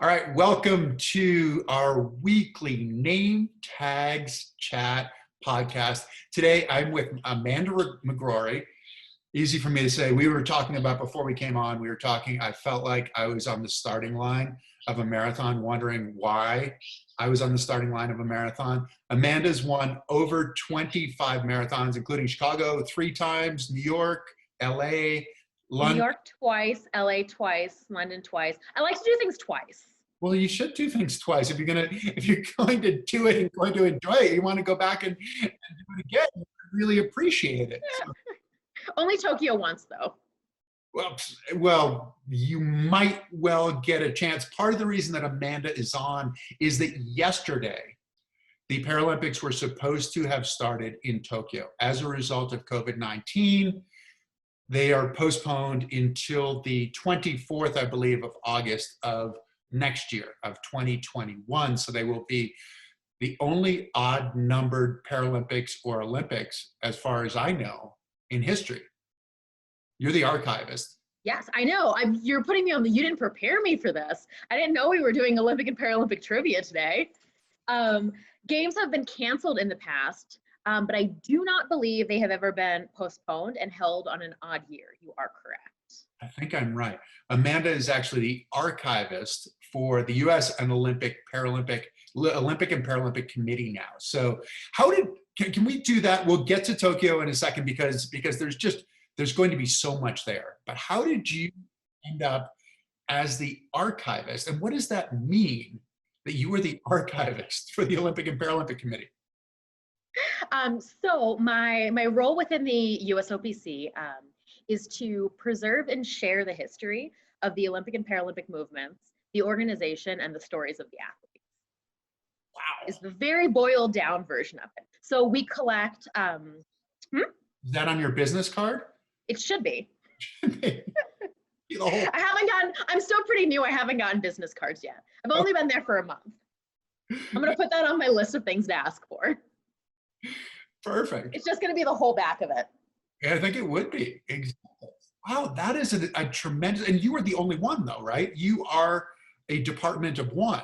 All right, welcome to our weekly Name Tags Chat podcast. Today I'm with Amanda McGrory. Easy for me to say. We were talking about before we came on, I felt like I was on the starting line of a marathon, wondering why I was on the starting line of a marathon. Amanda's won over 25 marathons, including Chicago 3 times, New York, LA, London. New York twice, LA twice, London twice. I like to do things twice. Well, you should do things twice. If you're going to do it and going to enjoy it, you want to go back and do it again. You really appreciate it. So, only Tokyo once, though. Well, you might well get a chance. Part of the reason that Amanda is on is that yesterday, the Paralympics were supposed to have started in Tokyo. As a result of COVID-19, they are postponed until the 24th, I believe, of August of next year, of 2021. So they will be the only odd-numbered Paralympics or Olympics, as far as I know, in history. You're the archivist. Yes, I know. You're putting me on you didn't prepare me for this. I didn't know we were doing Olympic and Paralympic trivia today. Games have been canceled in the past, but I do not believe they have ever been postponed and held on an odd year. You are correct. I think I'm right. Amanda is actually the archivist for the U.S. and Olympic and Paralympic Committee now. So can we do that? We'll get to Tokyo in a second because there's going to be so much there. But how did you end up as the archivist? And what does that mean that you were the archivist for the Olympic and Paralympic Committee? So my role within the USOPC is to preserve and share the history of the Olympic and Paralympic movements, the organization, and the stories of the athletes. Wow. It's the very boiled down version of it. So we collect. Is that on your business card? It should be. I'm still pretty new. I haven't gotten business cards yet. I've only been there for a month. I'm going to put that on my list of things to ask for. Perfect. It's just going to be the whole back of it. Yeah, I think it would be. Exactly. Wow, that is a tremendous, and you are the only one though, right? You are a department of one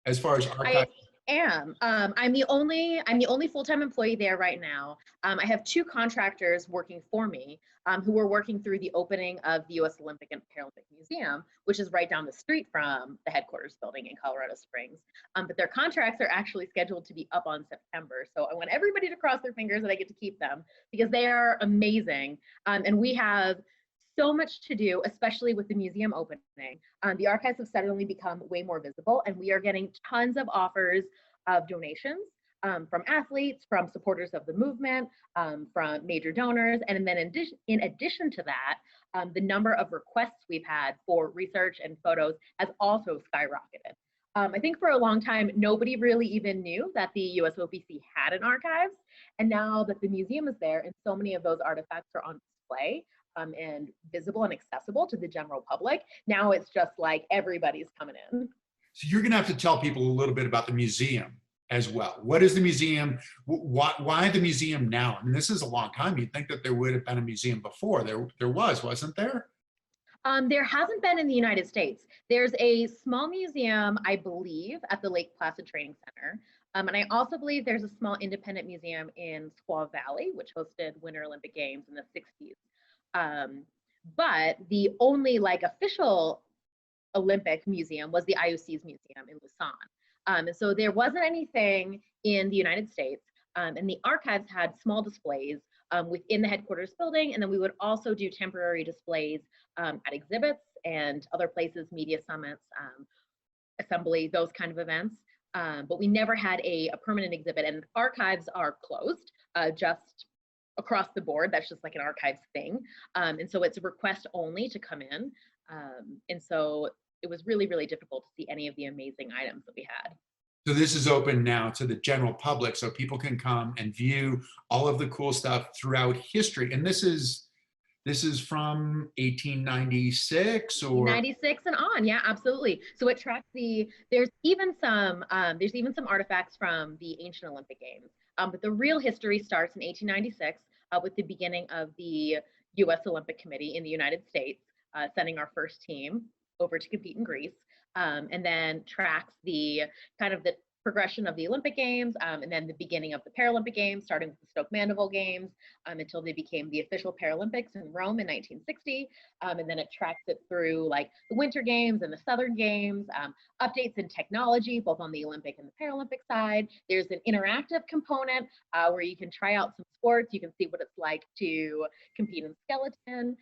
as far as archive. I am. I'm the only full-time employee there right now. I have 2 contractors working for me who are working through the opening of the U.S. Olympic and Paralympic Museum, which is right down the street from the headquarters building in Colorado Springs. But their contracts are actually scheduled to be up on September. So I want everybody to cross their fingers that I get to keep them because they are amazing. And we have so much to do, especially with the museum opening. The archives have suddenly become way more visible, and we are getting tons of offers of donations from athletes, from supporters of the movement, from major donors. And then in addition to that, the number of requests we've had for research and photos has also skyrocketed. I think for a long time, nobody really even knew that the USOPC had an archives. And now that the museum is there and so many of those artifacts are on display, and visible and accessible to the general public, now it's just like everybody's coming in. So you're going to have to tell people a little bit about the museum as well. What is the museum? Why the museum now? I mean, this is a long time. You'd think that there would have been a museum before. There wasn't there? There hasn't been in the United States. There's a small museum, I believe, at the Lake Placid Training Center. And I also believe there's a small independent museum in Squaw Valley, which hosted Winter Olympic Games in the 60s. But the only official Olympic museum was the IOC's museum in Lausanne. And so there wasn't anything in the United States, and the archives had small displays within the headquarters building, and then we would also do temporary displays at exhibits and other places, media summits, assembly, those kind of events. But we never had a permanent exhibit, and archives are closed just across the board. That's just like an archives thing. And so it's a request only to come in. And so it was really, really difficult to see any of the amazing items that we had. So this is open now to the general public, so people can come and view all of the cool stuff throughout history. And this is from 1896 or 96 and on. Yeah, absolutely. So it tracks there's even some artifacts from the ancient Olympic Games. But the real history starts in 1896 with the beginning of the U.S. Olympic Committee in the United States, sending our first team over to compete in Greece. and then tracks the kind of the progression of the Olympic Games, and then the beginning of the Paralympic Games, starting with the Stoke Mandeville Games, until they became the official Paralympics in Rome in 1960. And then it tracks it through like the Winter Games and the Southern Games, updates in technology, both on the Olympic and the Paralympic side. There's an interactive component where you can try out some sports. You can see what it's like to compete in skeleton,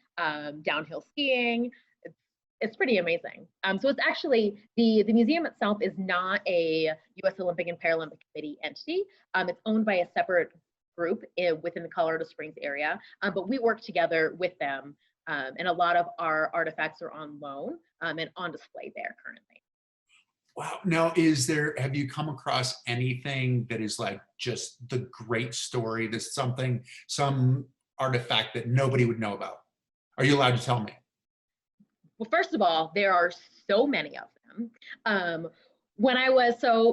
downhill skiing. It's pretty amazing. So it's actually, the museum itself is not a U.S. Olympic and Paralympic Committee entity. It's owned by a separate group within the Colorado Springs area, but we work together with them, and a lot of our artifacts are on loan and on display there currently. Wow. Now, have you come across anything that is like just the great story? That's some artifact that nobody would know about? Are you allowed to tell me? Well, first of all, there are so many of them.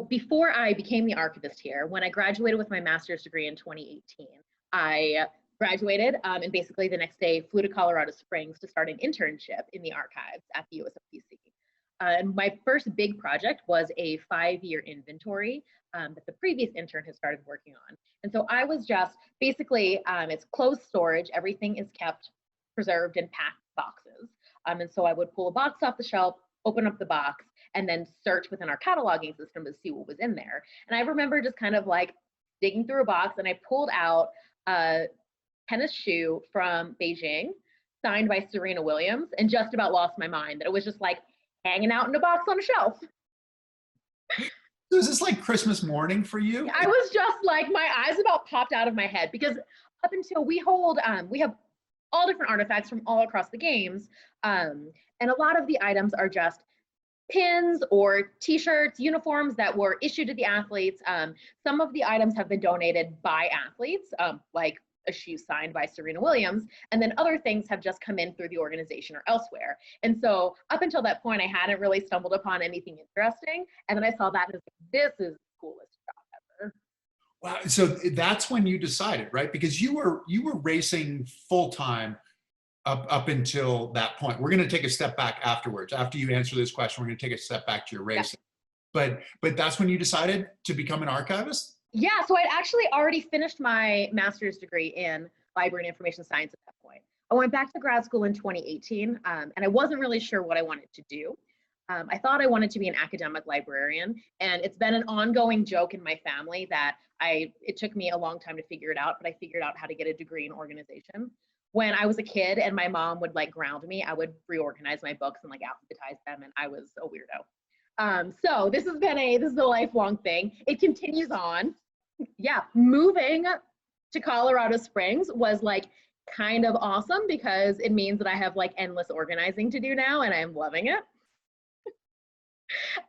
Before I became the archivist here, when I graduated with my master's degree in 2018, I graduated and basically the next day flew to Colorado Springs to start an internship in the archives at the USFPC. And my first big project was a 5-year inventory that the previous intern had started working on. And so I was just basically, it's closed storage, everything is kept preserved in packed boxes. And so I would pull a box off the shelf, open up the box, and then search within our cataloging system to see what was in there. And I remember just kind of like digging through a box, and I pulled out a tennis shoe from Beijing, signed by Serena Williams, and just about lost my mind that it was just like hanging out in a box on a shelf. So is this like Christmas morning for you? I was just like, my eyes about popped out of my head, because up until we have all different artifacts from all across the games. And a lot of the items are just pins or t-shirts, uniforms that were issued to the athletes. Some of the items have been donated by athletes, like a shoe signed by Serena Williams, and then other things have just come in through the organization or elsewhere. And so up until that point, I hadn't really stumbled upon anything interesting. And then I saw that and was like, this is the coolest job ever. Wow. So that's when you decided, right? Because you were racing full time up until that point. We're going to take a step back afterwards. After you answer this question, we're going to take a step back to your racing. Yeah. But that's when you decided to become an archivist? Yeah, so I'd actually already finished my master's degree in library and information science at that point. I went back to grad school in 2018, and I wasn't really sure what I wanted to do. I thought I wanted to be an academic librarian, and it's been an ongoing joke in my family that it took me a long time to figure it out, but I figured out how to get a degree in organization. When I was a kid and my mom would like ground me, I would reorganize my books and like alphabetize them, and I was a weirdo. So this is a lifelong thing. It continues on. Yeah, moving to Colorado Springs was like kind of awesome because it means that I have like endless organizing to do now, and I'm loving it.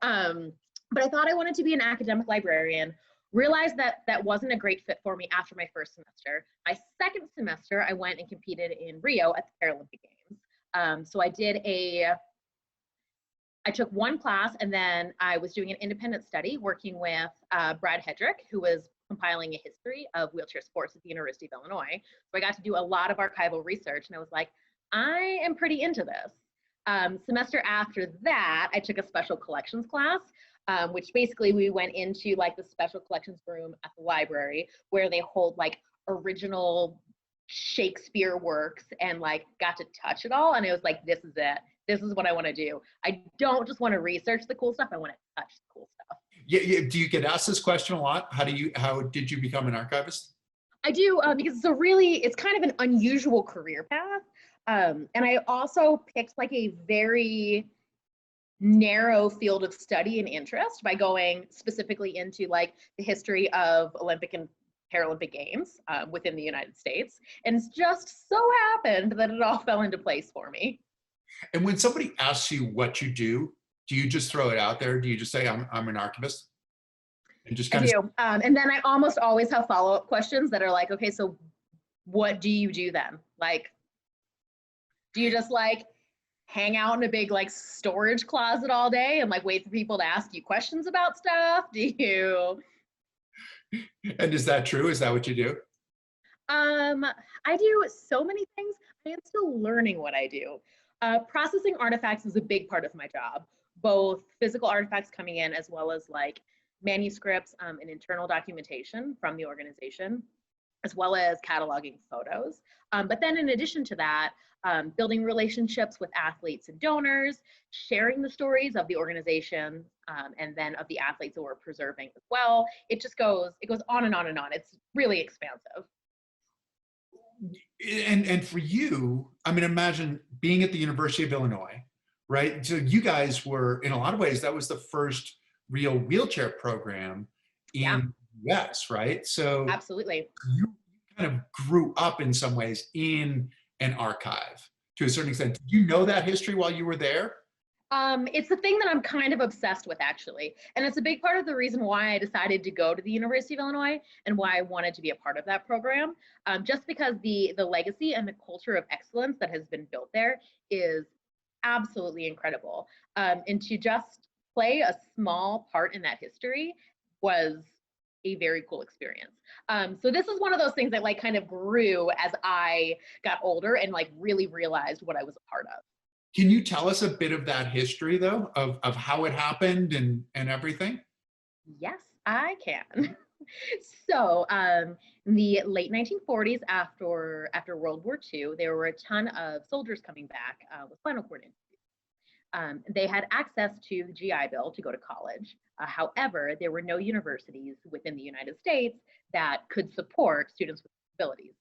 But I thought I wanted to be an academic librarian, realized that that wasn't a great fit for me after my first semester. My second semester, I went and competed in Rio at the Paralympic Games. So I took one class, and then I was doing an independent study working with Brad Hedrick, who was compiling a history of wheelchair sports at the University of Illinois. So I got to do a lot of archival research, and I was like, I am pretty into this. Semester after that, I took a special collections class, which basically we went into like the special collections room at the library where they hold like original Shakespeare works and like got to touch it all. And it was like, this is it. This is what I want to do. I don't just want to research the cool stuff. I want to touch the cool stuff. Yeah. Do you get asked this question a lot? How did you become an archivist? I do, because it's kind of an unusual career path. And I also picked like a very narrow field of study and interest by going specifically into like the history of Olympic and Paralympic Games within the United States. And it's just so happened that it all fell into place for me. And when somebody asks you what you do you just throw it out there? Do you just say, I'm an archivist? And just kind of. And then I almost always have follow-up questions that are like, okay, so what do you do then? Like, do you just like hang out in a big like storage closet all day and like wait for people to ask you questions about stuff? Do you? And is that true? Is that what you do? I do so many things. I am still learning what I do. Processing artifacts is a big part of my job, both physical artifacts coming in as well as like manuscripts and internal documentation from the organization, as well as cataloging photos. But then in addition to that, building relationships with athletes and donors, sharing the stories of the organization and then of the athletes that we're preserving as well. It goes on and on and on. It's really expansive. And for you, I mean, imagine being at the University of Illinois, right? So you guys were, in a lot of ways, that was the first real wheelchair program in the US, right? So absolutely. You kind of grew up in some ways in an archive to a certain extent. Did you know that history while you were there? It's the thing that I'm kind of obsessed with, actually. And it's a big part of the reason why I decided to go to the University of Illinois and why I wanted to be a part of that program. Just because the legacy and the culture of excellence that has been built there is absolutely incredible. And to just play a small part in that history was a very cool experience. So this is one of those things that like kind of grew as I got older and like really realized what I was a part of. Can you tell us a bit of that history, though, of how it happened and everything? Yes, I can. So in the late 1940s, after World War II, there were a ton of soldiers coming back with spinal cord injuries. They had access to the GI Bill to go to college. However, there were no universities within the United States that could support students with disabilities.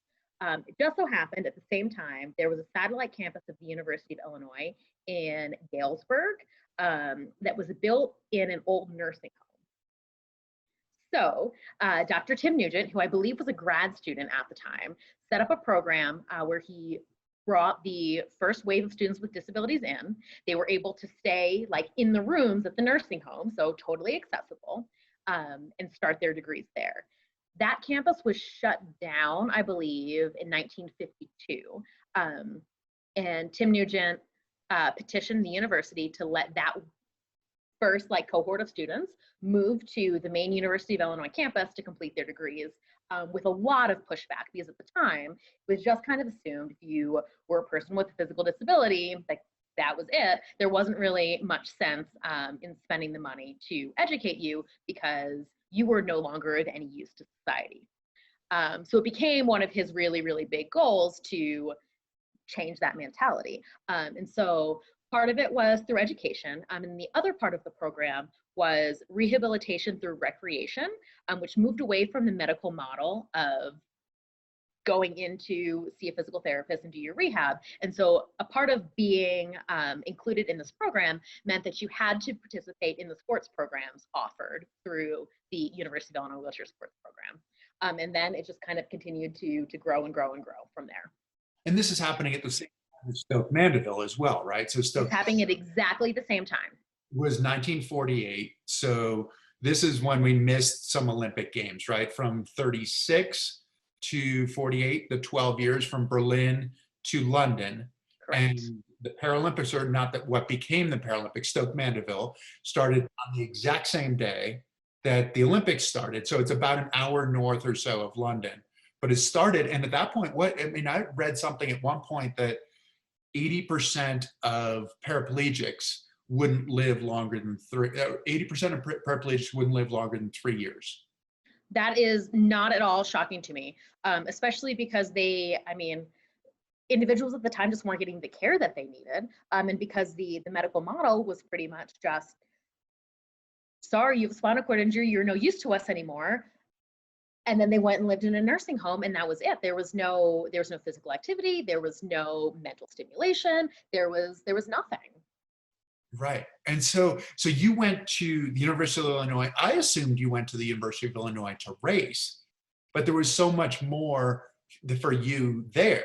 It just so happened at the same time, there was a satellite campus of the University of Illinois in Galesburg that was built in an old nursing home. So Dr. Tim Nugent, who I believe was a grad student at the time, set up a program where he brought the first wave of students with disabilities in. They were able to stay like in the rooms at the nursing home, so totally accessible, and start their degrees there. That campus was shut down, I believe, in 1952. And Tim Nugent petitioned the university to let that first like cohort of students move to the main University of Illinois campus to complete their degrees, with a lot of pushback, because at the time it was just kind of assumed if you were a person with a physical disability, like that was it. There wasn't really much sense in spending the money to educate you because you were no longer of any use to society. So it became one of his really, really big goals to change that mentality. And so part of it was through education, and the other part of the program was rehabilitation through recreation, which moved away from the medical model of going in to see a physical therapist and do your rehab. And so a part of being included in this program meant that you had to participate in the sports programs offered through the University of Illinois Wheelchair Sports Program. And then it just kind of continued to grow and grow and grow from there. And this is happening at the same time as Stoke Mandeville as well, right? So Stoke it's happening at exactly the same time. Was 1948. So this is when we missed some Olympic Games, right? From 36 to 48, the 12 years from Berlin to London. Correct. And the Paralympics, or not that what became the Paralympics, Stoke Mandeville, started on the exact same day that the Olympics started. So it's about an hour north or so of London. But it started, and at that point, I read something at one point that 80% of paraplegics wouldn't live longer than 80% of paraplegics wouldn't live longer than 3 years. That is not at all shocking to me, especially because individuals at the time just weren't getting the care that they needed. And because the medical model was pretty much just, sorry, you have a spinal cord injury, you're no use to us anymore. And then they went and lived in a nursing home, and that was it. There was no physical activity, there was no mental stimulation, there was nothing. Right. And so you went to the University of Illinois. I assumed you went to the University of Illinois to race, but there was so much more for you there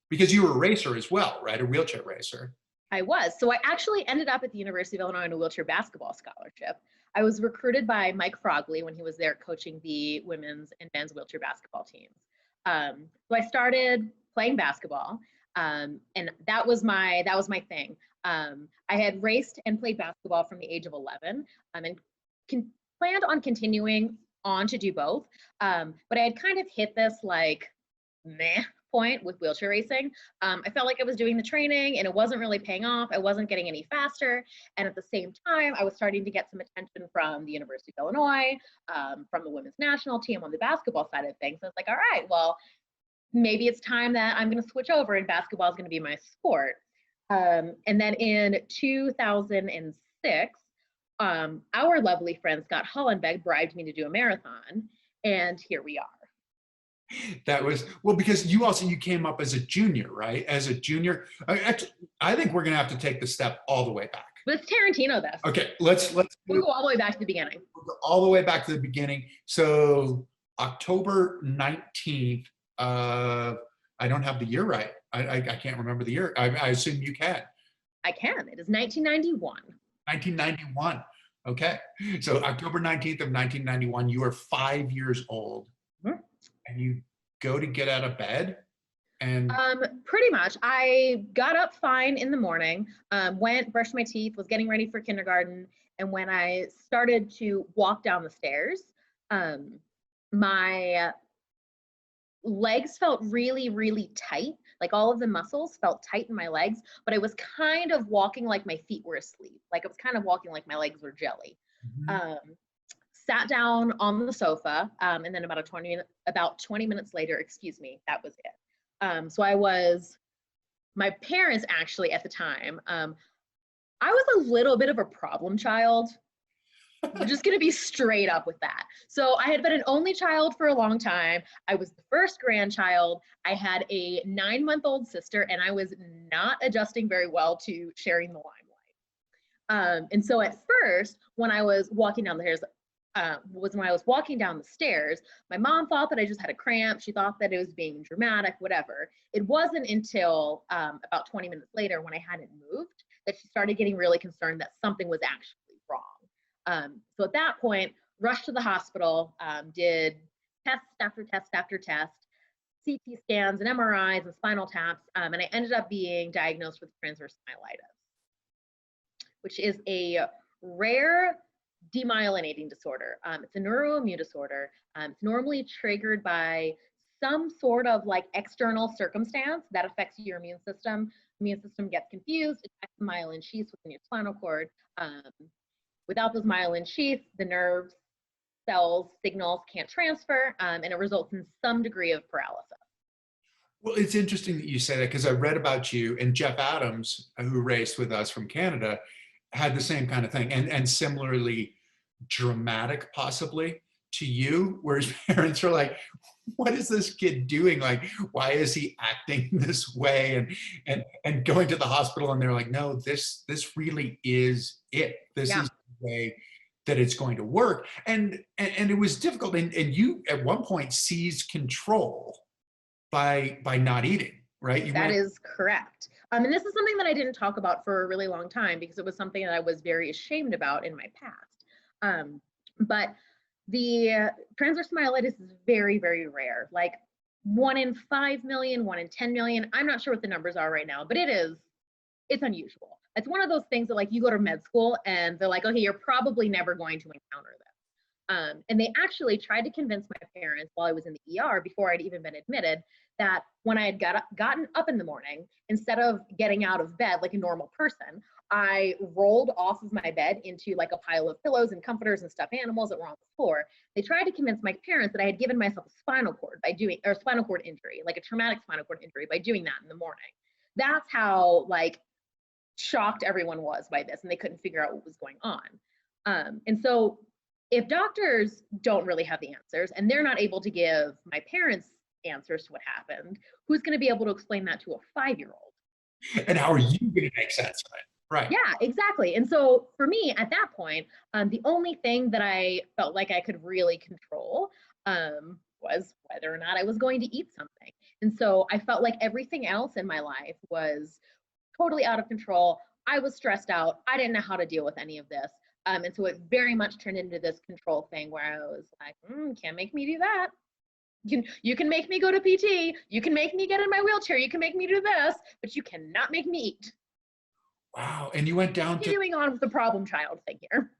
because you were a racer as well, right? A wheelchair racer. I was. So I actually ended up at the University of Illinois on a wheelchair basketball scholarship. I was recruited by Mike Frogley when he was there coaching the women's and men's wheelchair basketball teams. So I started playing basketball, and that was my thing. I had raced and played basketball from the age of 11, and planned on continuing on to do both. But I had kind of hit this like meh point with wheelchair racing. I felt like I was doing the training and it wasn't really paying off. I wasn't getting any faster. And at the same time, I was starting to get some attention from the University of Illinois, from the women's national team on the basketball side of things. So it's like, all right, well, maybe it's time that I'm going to switch over and basketball is going to be my sport. And then in 2006, our lovely friend Scott Hollenbeck bribed me to do a marathon, and here we are. That was, well, because you came up as a junior, right? As a junior, I think we're gonna have to take the step all the way back. Let's Tarantino this. Okay, we'll go all the way back to the beginning. We'll go all the way back to the beginning. So October 19th, I don't have the year right. I can't remember the year. I assume you can. I can. It is 1991. 1991. Okay. So October 19th of 1991, you are 5 years old. Mm-hmm. And you go to get out of bed and pretty much. I got up fine in the morning, went, brushed my teeth, was getting ready for kindergarten. And when I started to walk down the stairs, my legs felt really, really tight. Like all of the muscles felt tight in my legs, but I was kind of walking like my feet were asleep. Like I was kind of walking like my legs were jelly. Mm-hmm. Sat down on the sofa, and then about 20 minutes later, excuse me, that was it. So my parents actually at the time, I was a little bit of a problem child. I'm just gonna be straight up with that. So I had been an only child for a long time. I was the first grandchild. I had a 9-month-old sister, and I was not adjusting very well to sharing the limelight. And so at first, when I was walking down the stairs, my mom thought that I just had a cramp. She thought that it was being dramatic, whatever. It wasn't until about 20 minutes later when I hadn't moved that she started getting really concerned that something was actually wrong. So at that point, rushed to the hospital, did test after test after test, CT scans and MRIs and spinal taps, and I ended up being diagnosed with transverse myelitis, which is a rare demyelinating disorder. It's a neuroimmune disorder. It's normally triggered by some sort of like external circumstance that affects your immune system. Immune system gets confused, it affects the myelin sheaths within your spinal cord. Without those myelin sheaths, the nerves, cells, signals can't transfer, and it results in some degree of paralysis. Well, it's interesting that you say that because I read about you, and Jeff Adams, who raced with us from Canada, had the same kind of thing, and similarly dramatic possibly to you, where his parents are like, what is this kid doing? Like, why is he acting this way? And going to the hospital, and they're like, no, this really is it. This is the way that it's going to work. And it was difficult. And you at one point seized control by not eating, right? That is correct. And this is something that I didn't talk about for a really long time because it was something that I was very ashamed about in my past. But the transverse myelitis is very, very rare. Like 1 in 5 million, 1 in 10 million. I'm not sure what the numbers are right now, but it's unusual. It's one of those things that like you go to med school and they're like, okay, you're probably never going to encounter this. And they actually tried to convince my parents while I was in the ER before I'd even been admitted that when I had gotten up in the morning, instead of getting out of bed like a normal person, I rolled off of my bed into like a pile of pillows and comforters and stuffed animals that were on the floor. They tried to convince my parents that I had given myself a spinal cord injury, like a traumatic spinal cord injury by doing that in the morning. That's how like shocked everyone was by this, and they couldn't figure out what was going on. And so if doctors don't really have the answers and they're not able to give my parents answers to what happened, who's going to be able to explain that to a 5-year-old? And how are you going to make sense of it? Right. Yeah, exactly. And so for me at that point, the only thing that I felt like I could really control was whether or not I was going to eat something. And so I felt like everything else in my life was totally out of control. I was stressed out. I didn't know how to deal with any of this. And so it very much turned into this control thing where I was like, can't make me do that. You can make me go to PT. You can make me get in my wheelchair. You can make me do this, but you cannot make me eat. Wow. And you went down to continuing on with the problem child thing here.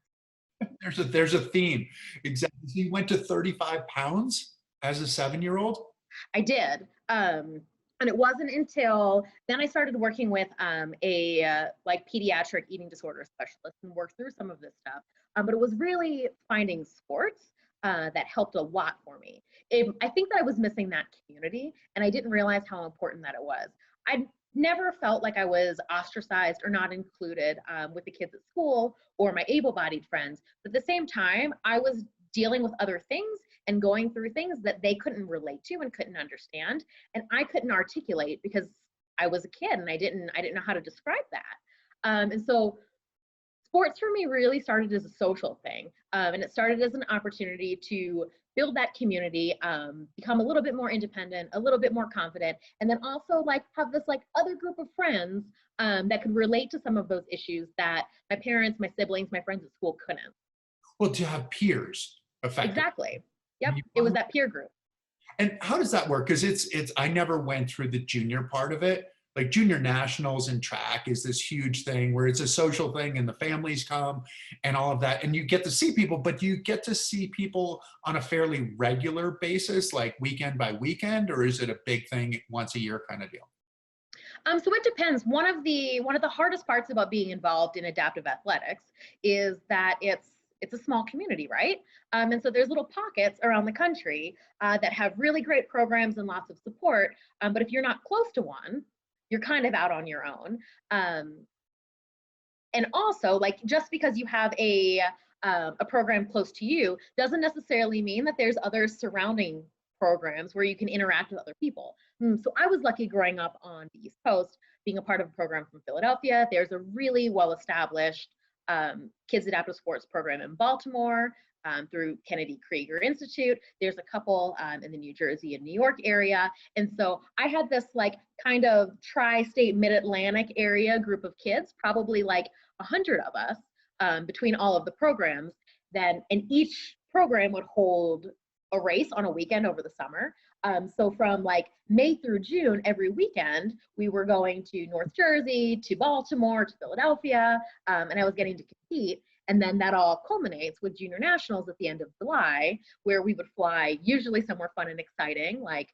There's a theme. Exactly. You went to 35 pounds as a 7-year-old? I did. And it wasn't until then I started working with like pediatric eating disorder specialist and worked through some of this stuff. But it was really finding sports that helped a lot for me. I think that I was missing that community, and I didn't realize how important that it was. I never felt like I was ostracized or not included with the kids at school or my able-bodied friends. But at the same time, I was dealing with other things and going through things that they couldn't relate to and couldn't understand, and I couldn't articulate because I was a kid and I didn't know how to describe that. And so sports for me really started as a social thing, and it started as an opportunity to build that community, become a little bit more independent, a little bit more confident, and then also like have this like other group of friends that could relate to some of those issues that my parents, my siblings, my friends at school couldn't. Well, to have peers effectively. Exactly. Yep, it was that peer group. And how does that work? Because I never went through the junior part of it. Like junior nationals and track is this huge thing where it's a social thing and the families come and all of that. And you get to see people, but you get to see people on a fairly regular basis, like weekend by weekend, or is it a big thing once a year kind of deal? So it depends. One of the hardest parts about being involved in adaptive athletics is that it's a small community, right? And so there's little pockets around the country that have really great programs and lots of support. But if you're not close to one, you're kind of out on your own. And also, like, just because you have a program close to you doesn't necessarily mean that there's other surrounding programs where you can interact with other people. So I was lucky growing up on the East Coast, being a part of a program from Philadelphia. There's a really well-established kids adaptive sports program in Baltimore through Kennedy Krieger Institute. There's a couple in the New Jersey and New York area. And so I had this like kind of tri-state mid-Atlantic area group of kids, probably like 100 of us between all of the programs. And each program would hold a race on a weekend over the summer. So from like May through June, every weekend, we were going to North Jersey, to Baltimore, to Philadelphia, and I was getting to compete. And then that all culminates with junior nationals at the end of July, where we would fly usually somewhere fun and exciting, like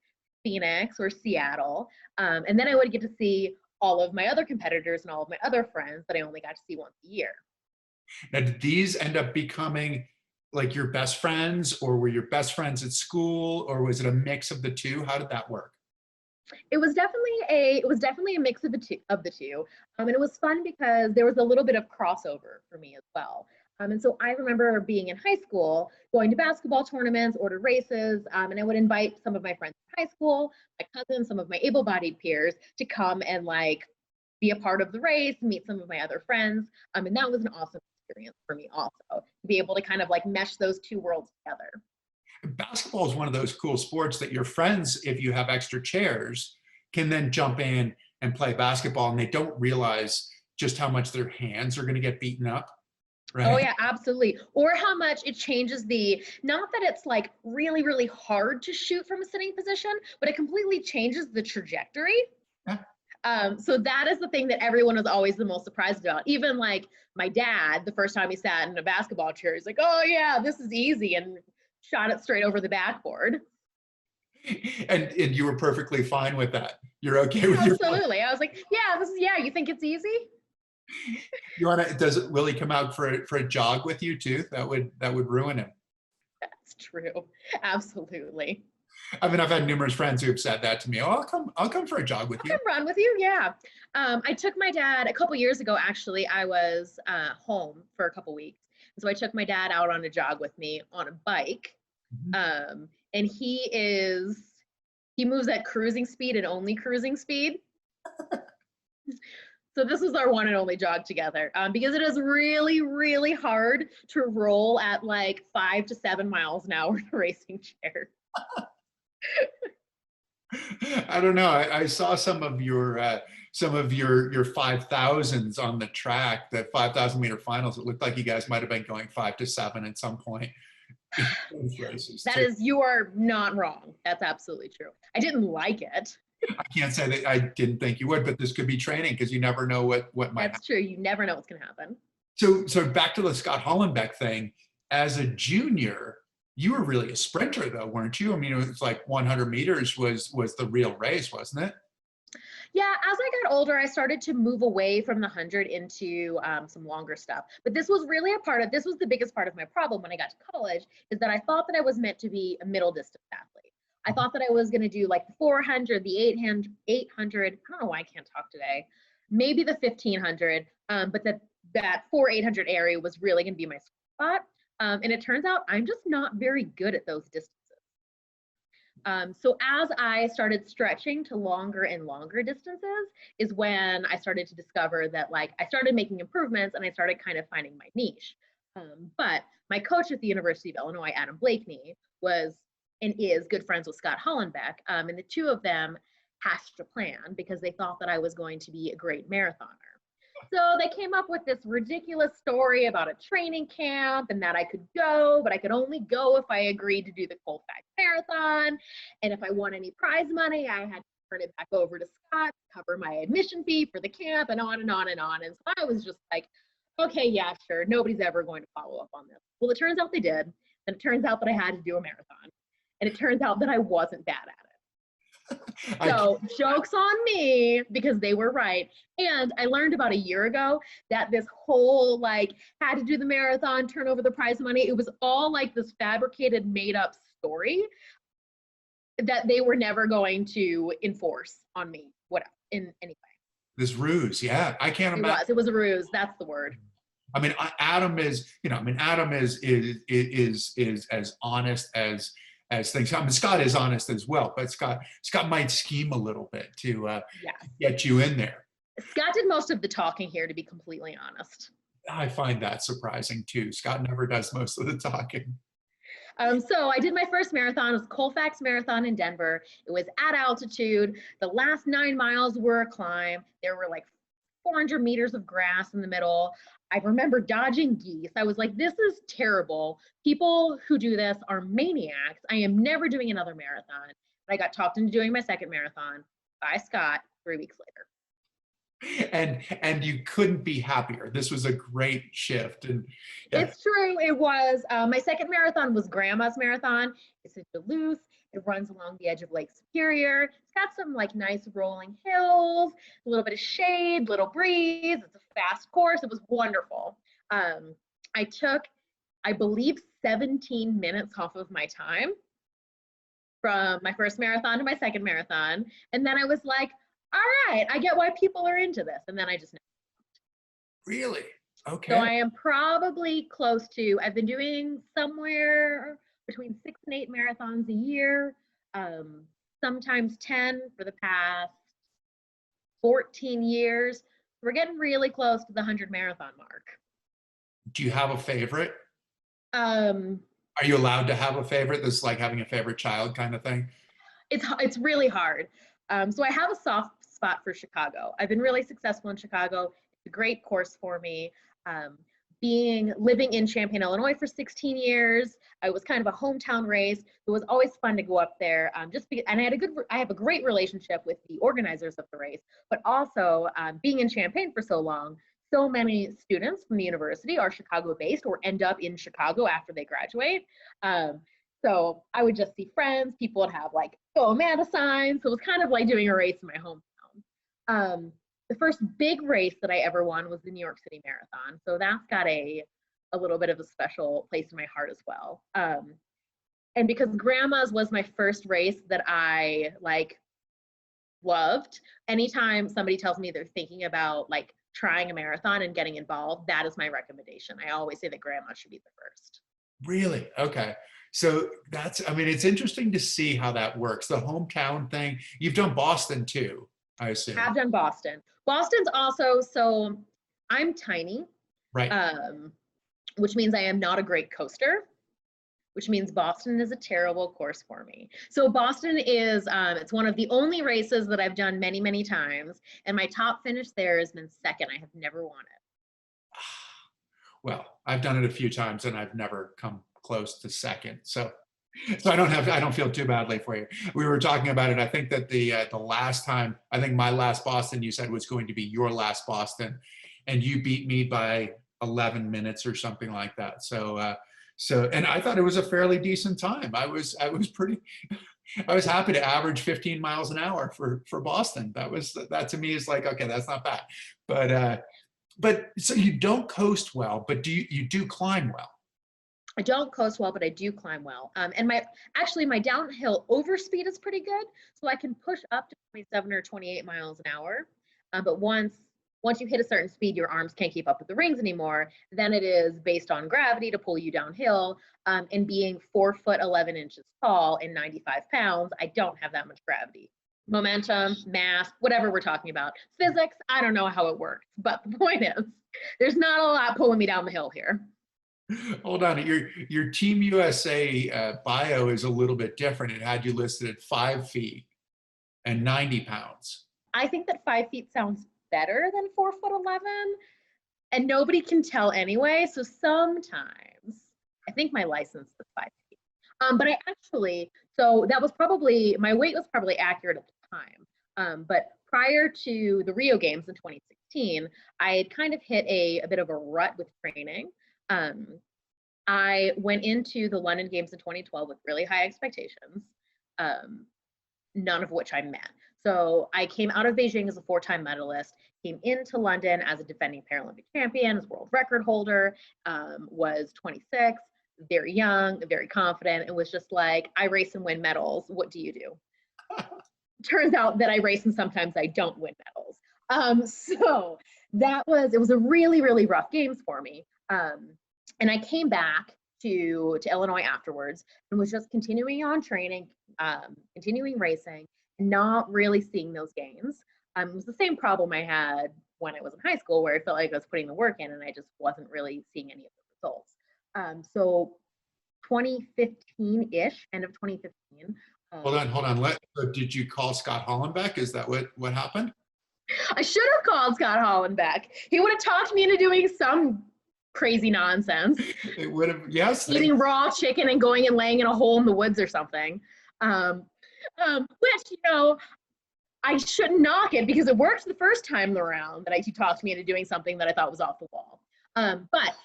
Phoenix or Seattle. And then I would get to see all of my other competitors and all of my other friends that I only got to see once a year. Now, did these end up becoming like your best friends, or were your best friends at school, or was it a mix of the two? How did that work? It was definitely a mix of the two. And it was fun because there was a little bit of crossover for me as well. And so I remember being in high school, going to basketball tournaments or to races, and I would invite some of my friends in high school, my cousins, some of my able-bodied peers to come and like be a part of the race, meet some of my other friends. And that was an awesome experience for me also, to be able to kind of like mesh those two worlds together. Basketball is one of those cool sports that your friends, if you have extra chairs, can then jump in and play basketball, and they don't realize just how much their hands are going to get beaten up. Right? Oh yeah, absolutely. Or how much it changes not that it's like really, really hard to shoot from a sitting position, but it completely changes the trajectory. Yeah. So that is the thing that everyone is always the most surprised about. Even like my dad, the first time he sat in a basketball chair, he's like, oh yeah, this is easy, and shot it straight over the backboard. And you were perfectly fine with that. You're okay with your Absolutely. I was like, yeah, you think it's easy? Does it really come out for a jog with you too? That would ruin it. That's true. Absolutely. I mean, I've had numerous friends who have said that to me. Oh, I'll come for a jog with you. I'll come run with you. Yeah. I took my dad a couple years ago, actually. I was home for a couple weeks. So I took my dad out on a jog with me on a bike. Mm-hmm. And he moves at cruising speed and only cruising speed. So this was our one and only jog together, because it is really, really hard to roll at like 5 to 7 miles an hour in a racing chair. I don't know. I saw some of your 5,000s on the track, the 5,000 meter finals. It looked like you guys might have been going 5 to 7 at some point. You are not wrong. That's absolutely true. I didn't like it. I can't say that I didn't think you would, but this could be training, because you never know what might happen. That's true. You never know what's going to happen. So back to the Scott Hollenbeck thing. As a junior, you were really a sprinter though, weren't you? I mean, it was like 100 meters was the real race, wasn't it? Yeah, as I got older, I started to move away from the 100 into some longer stuff. But this was really this was the biggest part of my problem when I got to college, is that I thought that I was meant to be a middle distance athlete. I thought that I was going to do like the 400, the 800, I don't know why I can't talk today, maybe the 1500, but that 800 area was really going to be my spot. And it turns out I'm just not very good at those distances. So as I started stretching to longer and longer distances is when I started to discover that like I started making improvements and I started kind of finding my niche. But my coach at the University of Illinois, Adam Blakeney, was and is good friends with Scott Hollenbeck. And the two of them hatched a plan because they thought that I was going to be a great marathoner. So they came up with this ridiculous story about a training camp and that I could go, but I could only go if I agreed to do the Colfax Marathon. And if I won any prize money, I had to turn it back over to Scott to cover my admission fee for the camp and on and on and on. And so I was just like, okay, yeah, sure. Nobody's ever going to follow up on this. Well, it turns out they did. And it turns out that I had to do a marathon. And it turns out that I wasn't bad at it. So joke's on me because they were right. And I learned about a year ago that this whole like had to do the marathon, turn over the prize money. It was all like this fabricated, made up story that they were never going to enforce on me, whatever, in any way. This ruse, yeah, I can't imagine. It was a ruse. That's the word. I mean, Adam is, Adam is as honest as things. I mean, Scott is honest as well, but Scott might scheme a little bit to get you in there. Scott did most of the talking here, to be completely honest. I find that surprising too. Scott never does most of the talking. So I did my first marathon. It was Colfax Marathon in Denver. It was at altitude. The last 9 miles were a climb. There were like 400 meters of grass in the middle. I remember dodging geese. I was like, this is terrible. People who do this are maniacs. I am never doing another marathon. But I got talked into doing my second marathon by Scott 3 weeks later. And you couldn't be happier. This was a great shift. And yeah. It's true. It was. My second marathon was Grandma's Marathon. It's in Duluth. It runs along the edge of Lake Superior. It's got some like nice rolling hills, a little bit of shade, little breeze. It's a fast course. It was wonderful. I took, I believe, 17 minutes off of my time from my first marathon to my second marathon. And then I was like, all right, I get why people are into this. And then I just. Really? Okay. So I am probably close to, I've been doing somewhere between 6 and 8 marathons a year, sometimes 10 for the past 14 years. We're getting really close to the 100 marathon mark. Do you have a favorite? Are you allowed to have a favorite? This is like having a favorite child kind of thing? It's really hard. So I have a soft spot for Chicago. I've been really successful in Chicago. It's a great course for me. Living in Champaign, Illinois for 16 years, it was kind of a hometown race. It was always fun to go up there. And I have a great relationship with the organizers of the race, but also being in Champaign for so long, so many students from the university are Chicago-based or end up in Chicago after they graduate. So I would just see friends. People would have like "Go Amanda" signs. So it was kind of like doing a race in my hometown. The first big race that I ever won was the New York City Marathon. So that's got a little bit of a special place in my heart as well. And because Grandma's was my first race that I like loved, anytime somebody tells me they're thinking about like trying a marathon and getting involved, that is my recommendation. I always say that Grandma should be the first. Really? Okay. So it's interesting to see how that works. The hometown thing. You've done Boston too, I assume. I've done Boston. Boston's also, so I'm tiny, right? Which means I am not a great coaster, which means Boston is a terrible course for me. So Boston is, it's one of the only races that I've done many, many times. And my top finish there has been second. I have never won it. Well, I've done it a few times and I've never come close to second. So I don't feel too badly for you. We were talking about it. I think that the last time, I think my last Boston you said was going to be your last Boston, and you beat me by 11 minutes or something like that. So and I thought it was a fairly decent time. I was pretty I was happy to average 15 miles an hour for Boston. That to me is like, okay, that's not bad. But so you don't coast well, but you do climb well. I don't coast well, but I do climb well. And my downhill overspeed is pretty good, so I can push up to 27 or 28 miles an hour. But once you hit a certain speed, your arms can't keep up with the rings anymore. Then it is based on gravity to pull you downhill. And being 4 foot 11 inches tall and 95 pounds, I don't have that much gravity. Momentum, mass, whatever we're talking about. Physics, I don't know how it works. But the point is, there's not a lot pulling me down the hill here. Hold on, your Team USA bio is a little bit different. It had you listed at 5 feet and 90 pounds. I think that 5 feet sounds better than 4 foot 11, and nobody can tell anyway. So sometimes I think my license is 5 feet. But so that was probably, my weight was probably accurate at the time. But prior to the Rio Games in 2016, I had kind of hit a bit of a rut with training. I went into the London Games in 2012 with really high expectations, none of which I met. So I came out of Beijing as a 4-time medalist, came into London as a defending Paralympic champion, as world record holder, was 26, very young, very confident, and was just like, I race and win medals. What do you do? Turns out that I race and sometimes I don't win medals. So it was a really, really rough games for me. And I came back to Illinois afterwards and was just continuing on training, continuing racing, not really seeing those gains. It was the same problem I had when I was in high school, where I felt like I was putting the work in and I just wasn't really seeing any of the results. So 2015-ish, end of 2015. Hold on. Did you call Scott Hollenbeck? Is that what happened? I should have called Scott Hollenbeck. He would have talked me into doing some crazy nonsense. It would have, yes. Eating raw chicken and going and laying in a hole in the woods or something. Which, I shouldn't knock it because it worked the first time around that he talked me into doing something that I thought was off the wall. But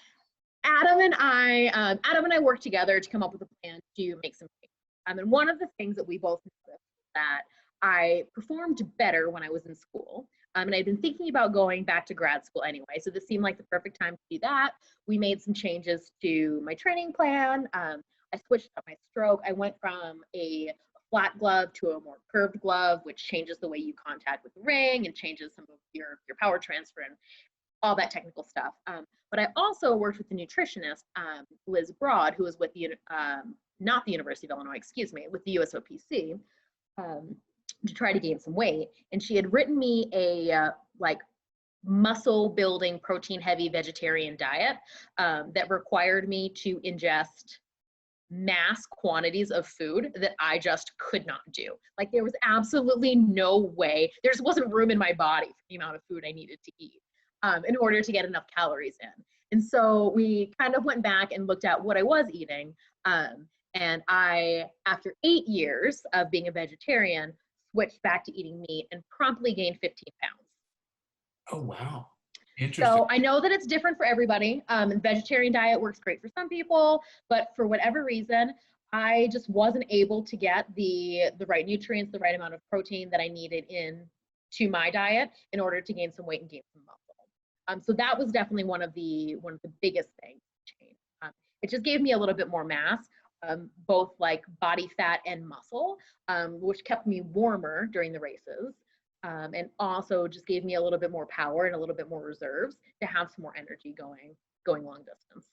Adam and I worked together to come up with a plan to make some changes. And one of the things that we both noticed was that I performed better when I was in school. And I'd been thinking about going back to grad school anyway, so this seemed like the perfect time to do that. We made some changes to my training plan. I switched up my stroke. I went from a flat glove to a more curved glove, which changes the way you contact with the ring and changes some of your power transfer and all that technical stuff. But I also worked with the nutritionist, Liz Broad, who was with not the University of Illinois, excuse me, with the USOPC, to try to gain some weight. And she had written me a muscle building, protein heavy vegetarian diet that required me to ingest mass quantities of food that I just could not do. Like, there was absolutely no way, there just wasn't room in my body for the amount of food I needed to eat in order to get enough calories in. And so we kind of went back and looked at what I was eating. And I, after 8 years of being a vegetarian, switched back to eating meat and promptly gained 15 pounds. Oh, wow. Interesting. So I know that it's different for everybody. The vegetarian diet works great for some people, but for whatever reason, I just wasn't able to get the right nutrients, the right amount of protein that I needed into my diet in order to gain some weight and gain some muscle. So that was definitely one of the biggest things to change. It just gave me a little bit more mass, both like body fat and muscle, which kept me warmer during the races. And also just gave me a little bit more power and a little bit more reserves to have some more energy going long distance.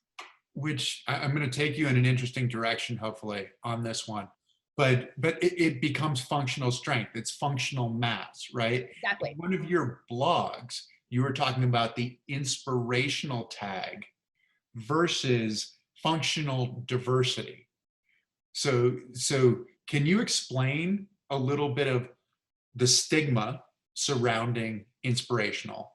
Which I'm going to take you in an interesting direction, hopefully, on this one. But it becomes functional strength. It's functional mass, right? Exactly. In one of your blogs, you were talking about the inspirational tag versus functional diversity. So can you explain a little bit of the stigma surrounding inspirational,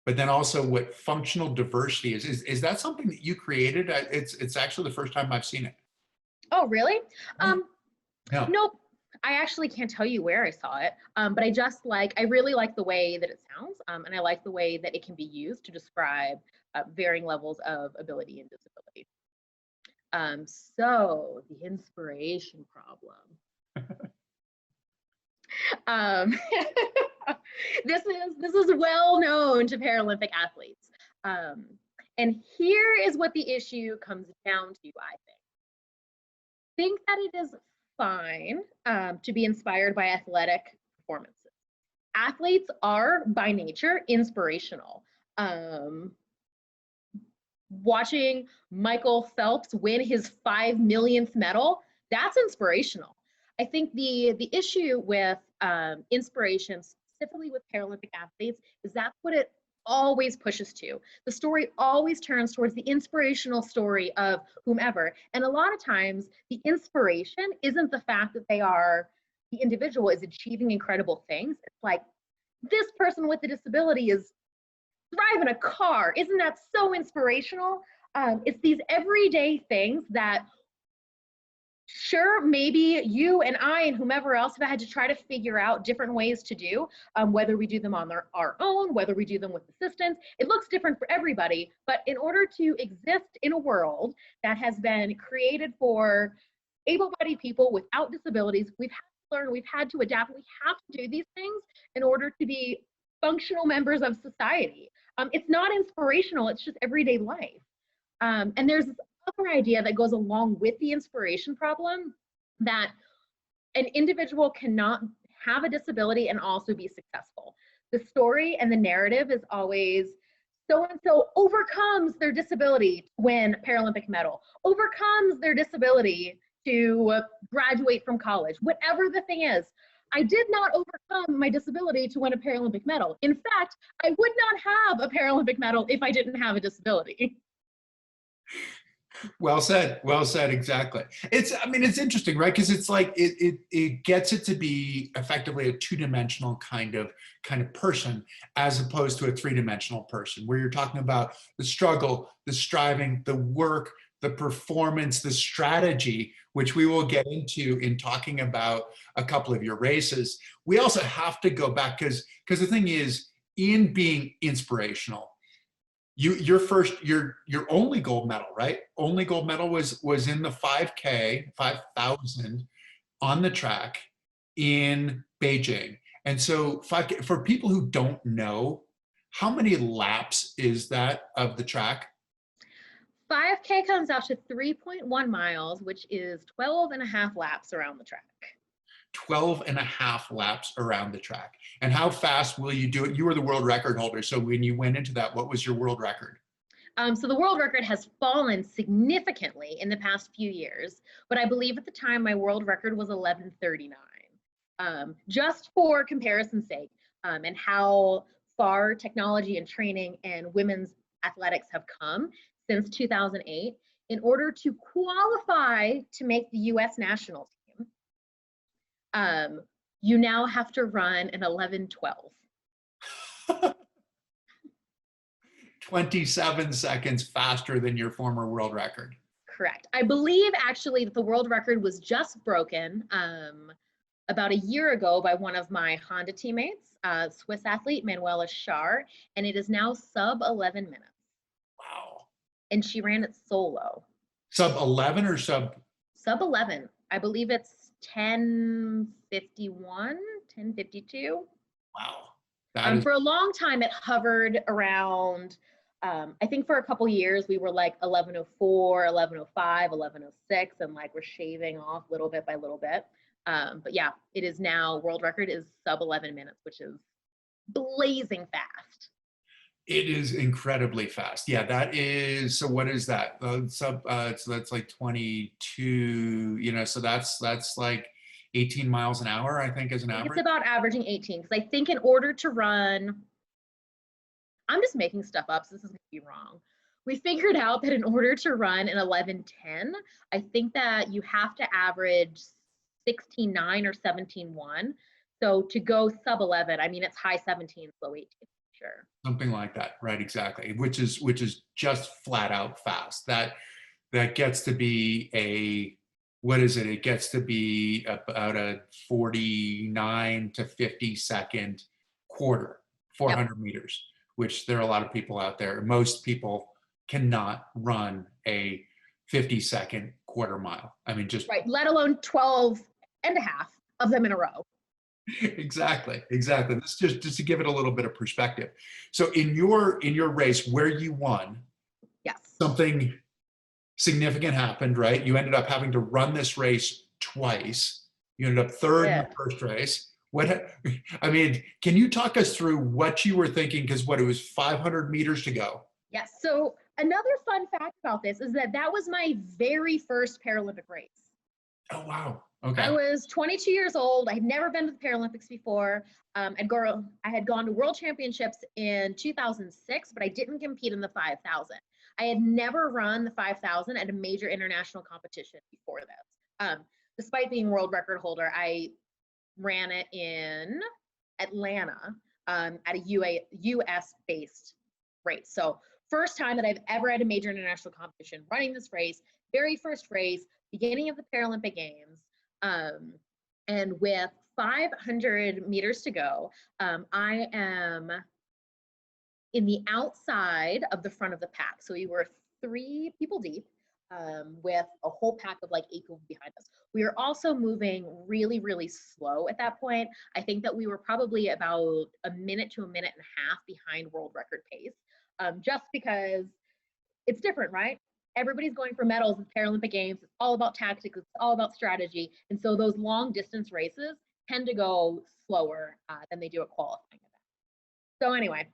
but then also what functional diversity is? Is that something that you created? It's actually the first time I've seen it. Oh, really? Yeah. Nope. I actually can't tell you where I saw it, but I really like the way that it sounds, and I like the way that it can be used to describe varying levels of ability and disability. So the inspiration problem. Um, this is well known to Paralympic athletes. And here is what the issue comes down to, I think that it is fine to be inspired by athletic performances. Athletes are by nature inspirational. Watching Michael Phelps win his 5 millionth medal, that's inspirational. I think the issue with inspiration, specifically with Paralympic athletes, is that's what it always pushes to. The story always turns towards the inspirational story of whomever. And a lot of times the inspiration isn't the fact that the individual is achieving incredible things. It's like, this person with a disability is driving a car. Isn't that so inspirational? It's these everyday things that, sure, maybe you and I and whomever else have had to try to figure out different ways to do, whether we do them on our own, whether we do them with assistance. It looks different for everybody, but in order to exist in a world that has been created for able-bodied people without disabilities, we've had to learn, we've had to adapt, we have to do these things in order to be functional members of society. It's not inspirational, it's just everyday life. And there's this other idea that goes along with the inspiration problem, that an individual cannot have a disability and also be successful. The story and the narrative is always, so-and-so overcomes their disability to win a Paralympic medal, overcomes their disability to graduate from college, whatever the thing is. I did not overcome my disability to win a Paralympic medal. In fact, I would not have a Paralympic medal if I didn't have a disability. Well said, exactly. I mean, it's interesting, right? Because it's like, it gets it to be effectively a two-dimensional kind of person, as opposed to a three-dimensional person, where you're talking about the struggle, the striving, the work, the performance, the strategy, which we will get into in talking about a couple of your races. We also have to go back, because the thing is, in being inspirational, your only gold medal, right? Only gold medal was in the 5K, 5,000 on the track in Beijing. And so for people who don't know, how many laps is that of the track? 5K comes out to 3.1 miles, which is 12 and a half laps around the track. 12 and a half laps around the track. And how fast will you do it? You were the world record holder. So when you went into that, what was your world record? So the world record has fallen significantly in the past few years, but I believe at the time my world record was 11:39. Just for comparison's sake, and how far technology and training and women's athletics have come since 2008, in order to qualify to make the US national team, you now have to run an 11:12. 27 seconds faster than your former world record. Correct. I believe actually that the world record was just broken about a year ago by one of my Honda teammates, Swiss athlete Manuela Schar, and it is now sub 11 minutes. Wow. And she ran it solo. Sub 11 or sub? Sub 11. I believe it's 10:51, 10:52. Wow. For a long time, it hovered around, I think for a couple years, we were like 11:04, 11:05, 11:06, and like we're shaving off little bit by little bit. But yeah, it is now, world record is sub 11 minutes, which is blazing fast. It is incredibly fast. Yeah, that is, so what is that? So that's like 22, so that's like 18 miles an hour, I think, is an average. It's about averaging 18, because I think in order to run, I'm just making stuff up, so this is gonna be wrong. We figured out that in order to run an 11:10, I think that you have to average 16.9 or 17.1. So to go sub 11, I mean, it's high 17, low 18, sure. Something like that, right? Exactly. Which is just flat out fast. That gets to be a, what is it? It gets to be about a 49 to 50 second quarter, 400 meters, which there are a lot of people out there. Most people cannot run a 50-second quarter mile. I mean, just. Right, let alone 12 and a half of them in a row. Exactly, exactly. This just to give it a little bit of perspective. So in your race where you won, Yes. something significant happened, right? You ended up having to run this race twice. You ended up third in the Yeah. first race. I mean, can you talk us through what you were thinking? Because what, it was 500 meters to go. Yes. So another fun fact about this is that that was my very first Paralympic race. Oh, wow. I Okay. was 22 years old. I had never been to the Paralympics before. I had gone to World Championships in 2006, but I didn't compete in the 5,000. I had never run the 5,000 at a major international competition before this. Despite being world record holder, I ran it in Atlanta at a US-based race. So first time that I've ever had a major international competition running this race, very first race, beginning of the Paralympic Games. And with 500 meters to go, I am in the outside of the front of the pack. So we were 3 people deep with a whole pack of like 8 people behind us. We were also moving really, really slow at that point. I think that we were probably about a minute to a minute and a half behind world record pace, just because it's different, right? Everybody's going for medals at Paralympic Games. It's all about tactics. It's all about strategy. And so those long distance races tend to go slower than they do at qualifying events. So anyway,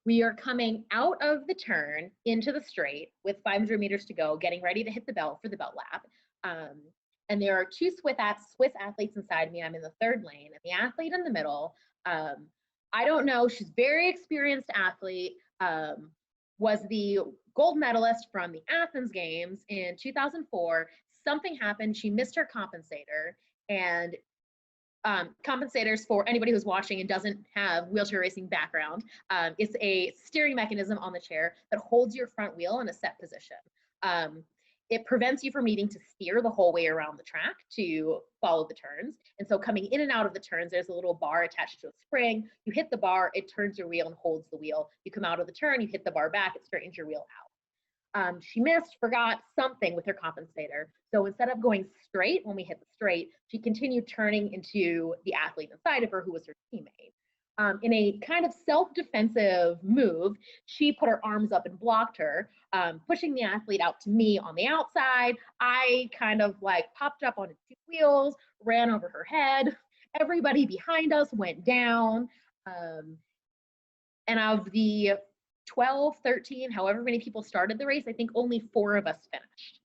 we are coming out of the turn into the straight with 500 meters to go, getting ready to hit the bell for the belt lap. And there are 2 Swiss athletes inside me. I'm in the 3rd lane, and the athlete in the middle, I don't know, she's a very experienced athlete, was the gold medalist from the Athens Games in 2004. Something happened, she missed her compensator, and compensators, for anybody who's watching and doesn't have wheelchair racing background, it's a steering mechanism on the chair that holds your front wheel in a set position. It prevents you from needing to steer the whole way around the track to follow the turns. And so coming in and out of the turns, there's a little bar attached to a spring. You hit the bar, it turns your wheel and holds the wheel. You come out of the turn, you hit the bar back, it straightens your wheel out. She forgot something with her compensator. So instead of going straight when we hit the straight, she continued turning into the athlete inside of her, who was her teammate. In a kind of self-defensive move, she put her arms up and blocked her, pushing the athlete out to me on the outside. I kind of like popped up onto 2 wheels, ran over her head. Everybody behind us went down. And of the 12, 13, however many people started the race, I think only 4 of us finished.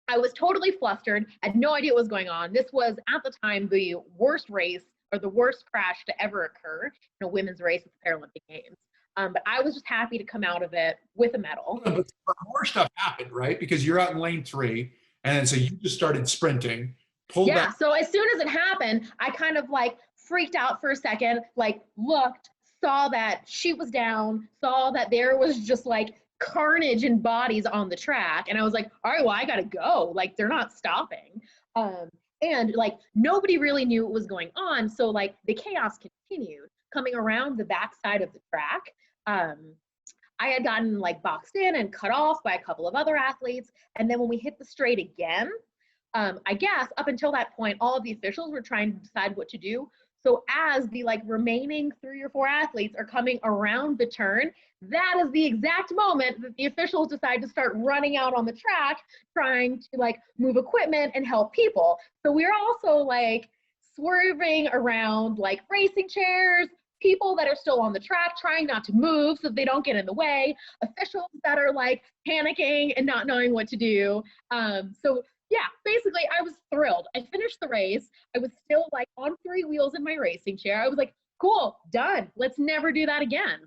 I was totally flustered, had no idea what was going on. This was at the time the worst race or the worst crash to ever occur in a women's race at the Paralympic Games. But I was just happy to come out of it with a medal. But more stuff happened, right? Because you're out in lane 3, and so you just started sprinting, pulled back. So as soon as it happened, I kind of like freaked out for a second, like looked, saw that she was down, saw that there was just like carnage and bodies on the track. And I was like, all right, well, I gotta go. Like, they're not stopping. And like, nobody really knew what was going on. So like, the chaos continued coming around the backside of the track. I had gotten like boxed in and cut off by a couple of other athletes. And then when we hit the straight again, I guess up until that point, all of the officials were trying to decide what to do. So as the like remaining 3 or 4 athletes are coming around the turn, that is the exact moment that the officials decide to start running out on the track, trying to like move equipment and help people. So we're also like swerving around like racing chairs, people that are still on the track trying not to move so they don't get in the way, officials that are like panicking and not knowing what to do. So yeah, basically I was thrilled. I finished the race. I was still like on 3 wheels in my racing chair. I was like, cool, done. Let's never do that again.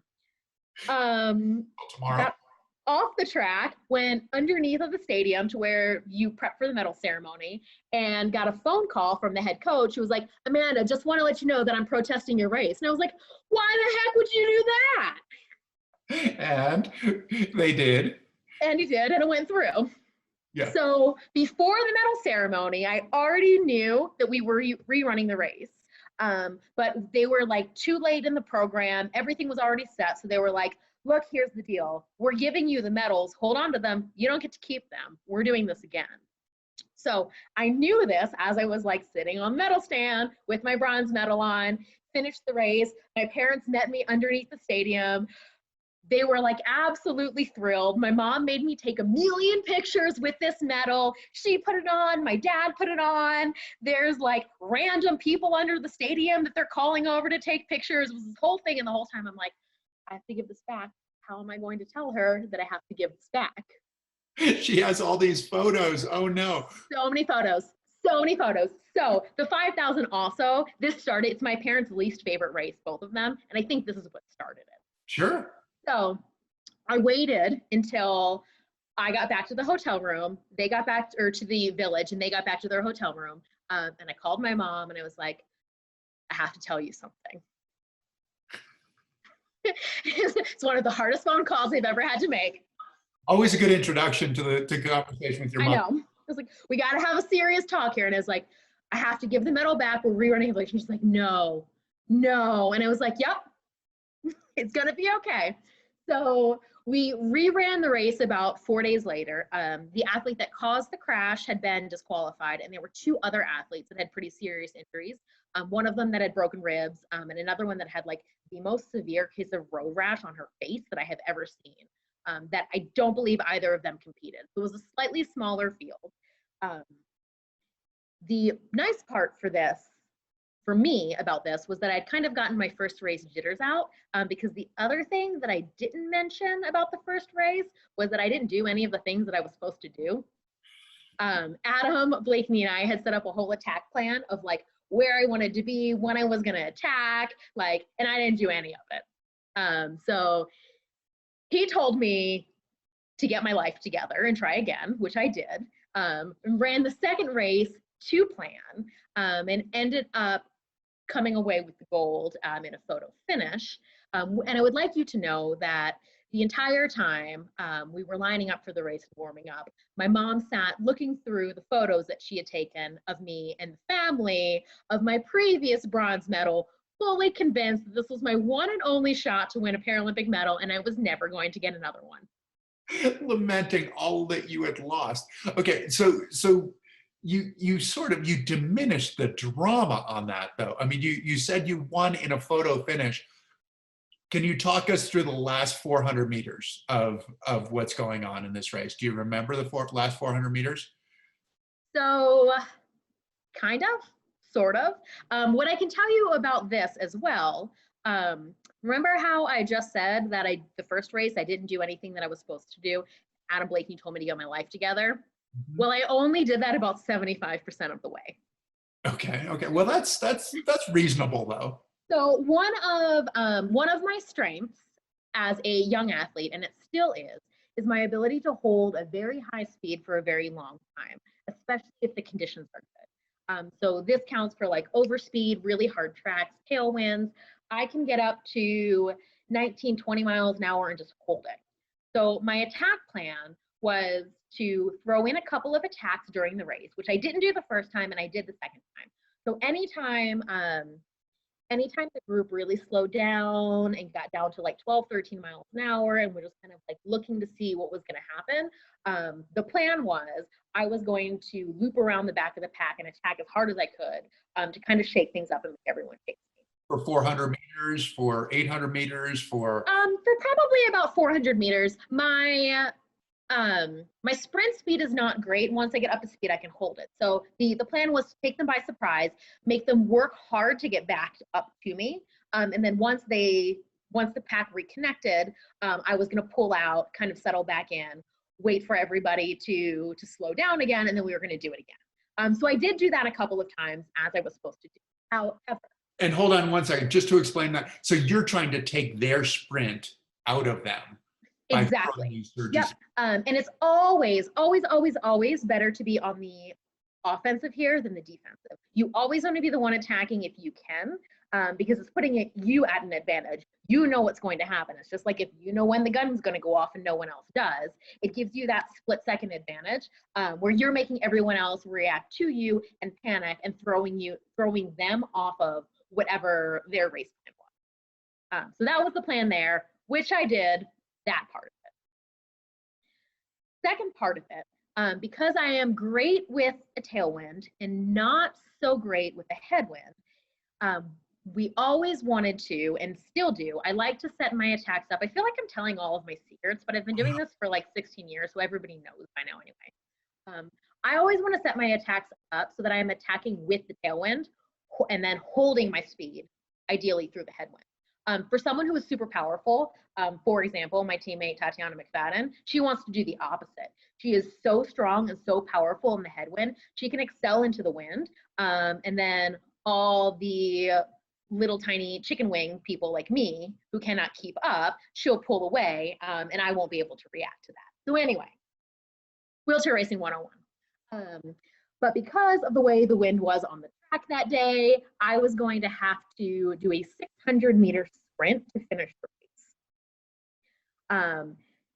Tomorrow. Got off the track, went underneath of the stadium to where you prep for the medal ceremony, and got a phone call from the head coach who was like, Amanda, just want to let you know that I'm protesting your race. And I was like, why the heck would you do that? And they did. And he did, and it went through. Yeah. So before the medal ceremony, I already knew that we were rerunning the race. But they were like too late in the program. Everything was already set. So they were like, look, here's the deal. We're giving you the medals. Hold on to them. You don't get to keep them. We're doing this again. So I knew this as I was like sitting on the medal stand with my bronze medal on, finished the race. My parents met me underneath the stadium. They were like absolutely thrilled. My mom made me take a million pictures with this medal. She put it on, my dad put it on. There's like random people under the stadium that they're calling over to take pictures. It was this whole thing, and the whole time I'm like, I have to give this back. How am I going to tell her that I have to give this back? She has all these photos. Oh no. So many photos, so many photos. So the 5,000 also, this started, it's my parents' least favorite race, both of them. And I think this is what started it. Sure. So I waited until I got back to the hotel room. They got back to the village, and they got back to their hotel room. And I called my mom, and I was like, I have to tell you something. It's one of the hardest phone calls I've ever had to make. Always a good introduction to the conversation with your mom. I know. I was like, we got to have a serious talk here. And I was like, I have to give the medal back. We're rerunning it. She's like, no. And I was like, yep, it's going to be okay. So we reran the race about 4 days later. The athlete that caused the crash had been disqualified, and there were two other athletes that had pretty serious injuries. One of them that had broken ribs, and another one that had like the most severe case of road rash on her face that I have ever seen. That I don't believe either of them competed. So it was a slightly smaller field. The nice part for me about this was that I'd kind of gotten my first race jitters out, because the other thing that I didn't mention about the first race was that I didn't do any of the things that I was supposed to do. Adam, Blakeney, and I had set up a whole attack plan of like where I wanted to be, when I was gonna attack, like, and I didn't do any of it. So he told me to get my life together and try again, which I did. Ran the second race to plan, and ended up coming away with the gold in a photo finish. And I would like you to know that the entire time we were lining up for the race and warming up, my mom sat looking through the photos that she had taken of me and the family of my previous bronze medal, fully convinced that this was my one and only shot to win a Paralympic medal, and I was never going to get another one. Lamenting all that you had lost. Okay, so you sort of, you diminished the drama on that though. I mean, you said you won in a photo finish. Can you talk us through the last 400 meters of what's going on in this race? Do you remember the last 400 meters? So, kind of, sort of. What I can tell you about this as well, remember how I just said that the first race, I didn't do anything that I was supposed to do. Adam Blakeney told me to get my life together. Mm-hmm. Well, I only did that about 75% of the way. Okay. Well, that's reasonable though. So one of my strengths as a young athlete, and it still is my ability to hold a very high speed for a very long time, especially if the conditions are good. So this counts for like overspeed, really hard tracks, tailwinds. I can get up to 19, 20 miles an hour and just hold it. So my attack plan was to throw in a couple of attacks during the race, which I didn't do the first time and I did the second time. So anytime the group really slowed down and got down to like 12, 13 miles an hour, and we're just kind of like looking to see what was going to happen, the plan was I was going to loop around the back of the pack and attack as hard as I could, to kind of shake things up and make everyone chase me. For 400 meters, for 800 meters, for probably about 400 meters. My sprint speed is not great. Once I get up to speed, I can hold it. So the plan was to take them by surprise, make them work hard to get back up to me. And then once the pack reconnected, I was going to pull out, kind of settle back in, wait for everybody to slow down again, and then we were going to do it again. So I did do that a couple of times as I was supposed to do. However, and hold on one second, just to explain that. So you're trying to take their sprint out of them. Exactly. Yep. And it's always better to be on the offensive here than the defensive. You always want to be the one attacking if you can, because it's putting you at an advantage. You know what's going to happen. It's just like if you know when the gun's going to go off and no one else does, it gives you that split-second advantage, where you're making everyone else react to you and panic and throwing them off of whatever their race plan was. So that was the plan there, which I did. That part of it. Second part of it because I am great with a tailwind and not so great with a headwind, we always wanted to, and still do, I like to set my attacks up. I feel like I'm telling all of my secrets, but I've been doing this for like 16 years, so everybody knows by now anyway. I always want to set my attacks up so that I am attacking with the tailwind and then holding my speed, ideally through the headwind. For someone who is super powerful, for example, my teammate Tatiana McFadden, she wants to do the opposite. She is so strong and so powerful in the headwind, she can excel into the wind, and then all the little tiny chicken wing people like me who cannot keep up, she'll pull away, and I won't be able to react to that. So anyway, wheelchair racing 101. But because of the way the wind was on the track that day, I was going to have to do a 600-meter sprint to finish the race.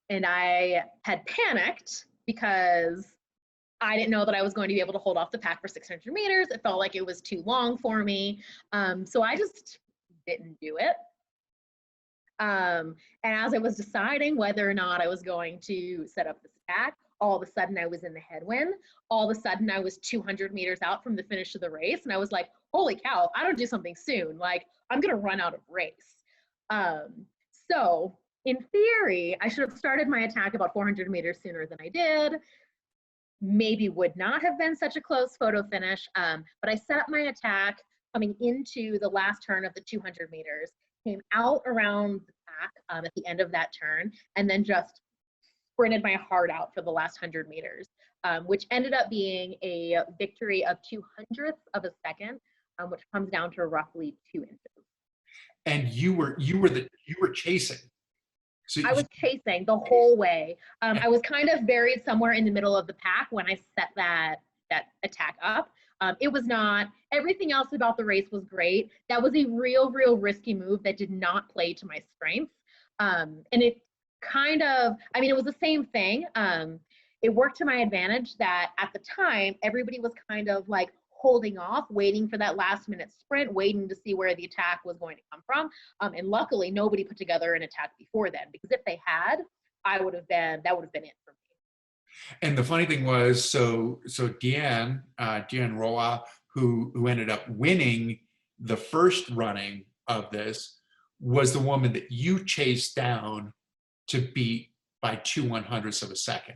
And I had panicked because I didn't know that I was going to be able to hold off the pack for 600 meters. It felt like it was too long for me. So I just didn't do it. And as I was deciding whether or not I was going to set up the stack, all of a sudden I was in the headwind. All of a sudden I was 200 meters out from the finish of the race. And I was like, holy cow, if I don't do something soon, like I'm gonna run out of race. So in theory, I should have started my attack about 400 meters sooner than I did. Maybe would not have been such a close photo finish, but I set up my attack coming into the last turn of the 200 meters, came out around the pack at the end of that turn, and then just sprinted my heart out for the last 100 meters, which ended up being a victory of 200ths of a second, which comes down to roughly 2 inches. And you were chasing. So I was chasing the whole way. I was kind of buried somewhere in the middle of the pack when I set that attack up. It was not, everything else about the race was great. That was a real risky move that did not play to my strengths. And it kind of, I mean, it was the same thing. It worked to my advantage that at the time, everybody was kind of like holding off, waiting for that last minute sprint, waiting to see where the attack was going to come from. And luckily nobody put together an attack before then, because if they had, that would have been it for me. And the funny thing was, so Deanne Roa, who ended up winning the first running of this, was the woman that you chased down to beat by 2/100ths of a second.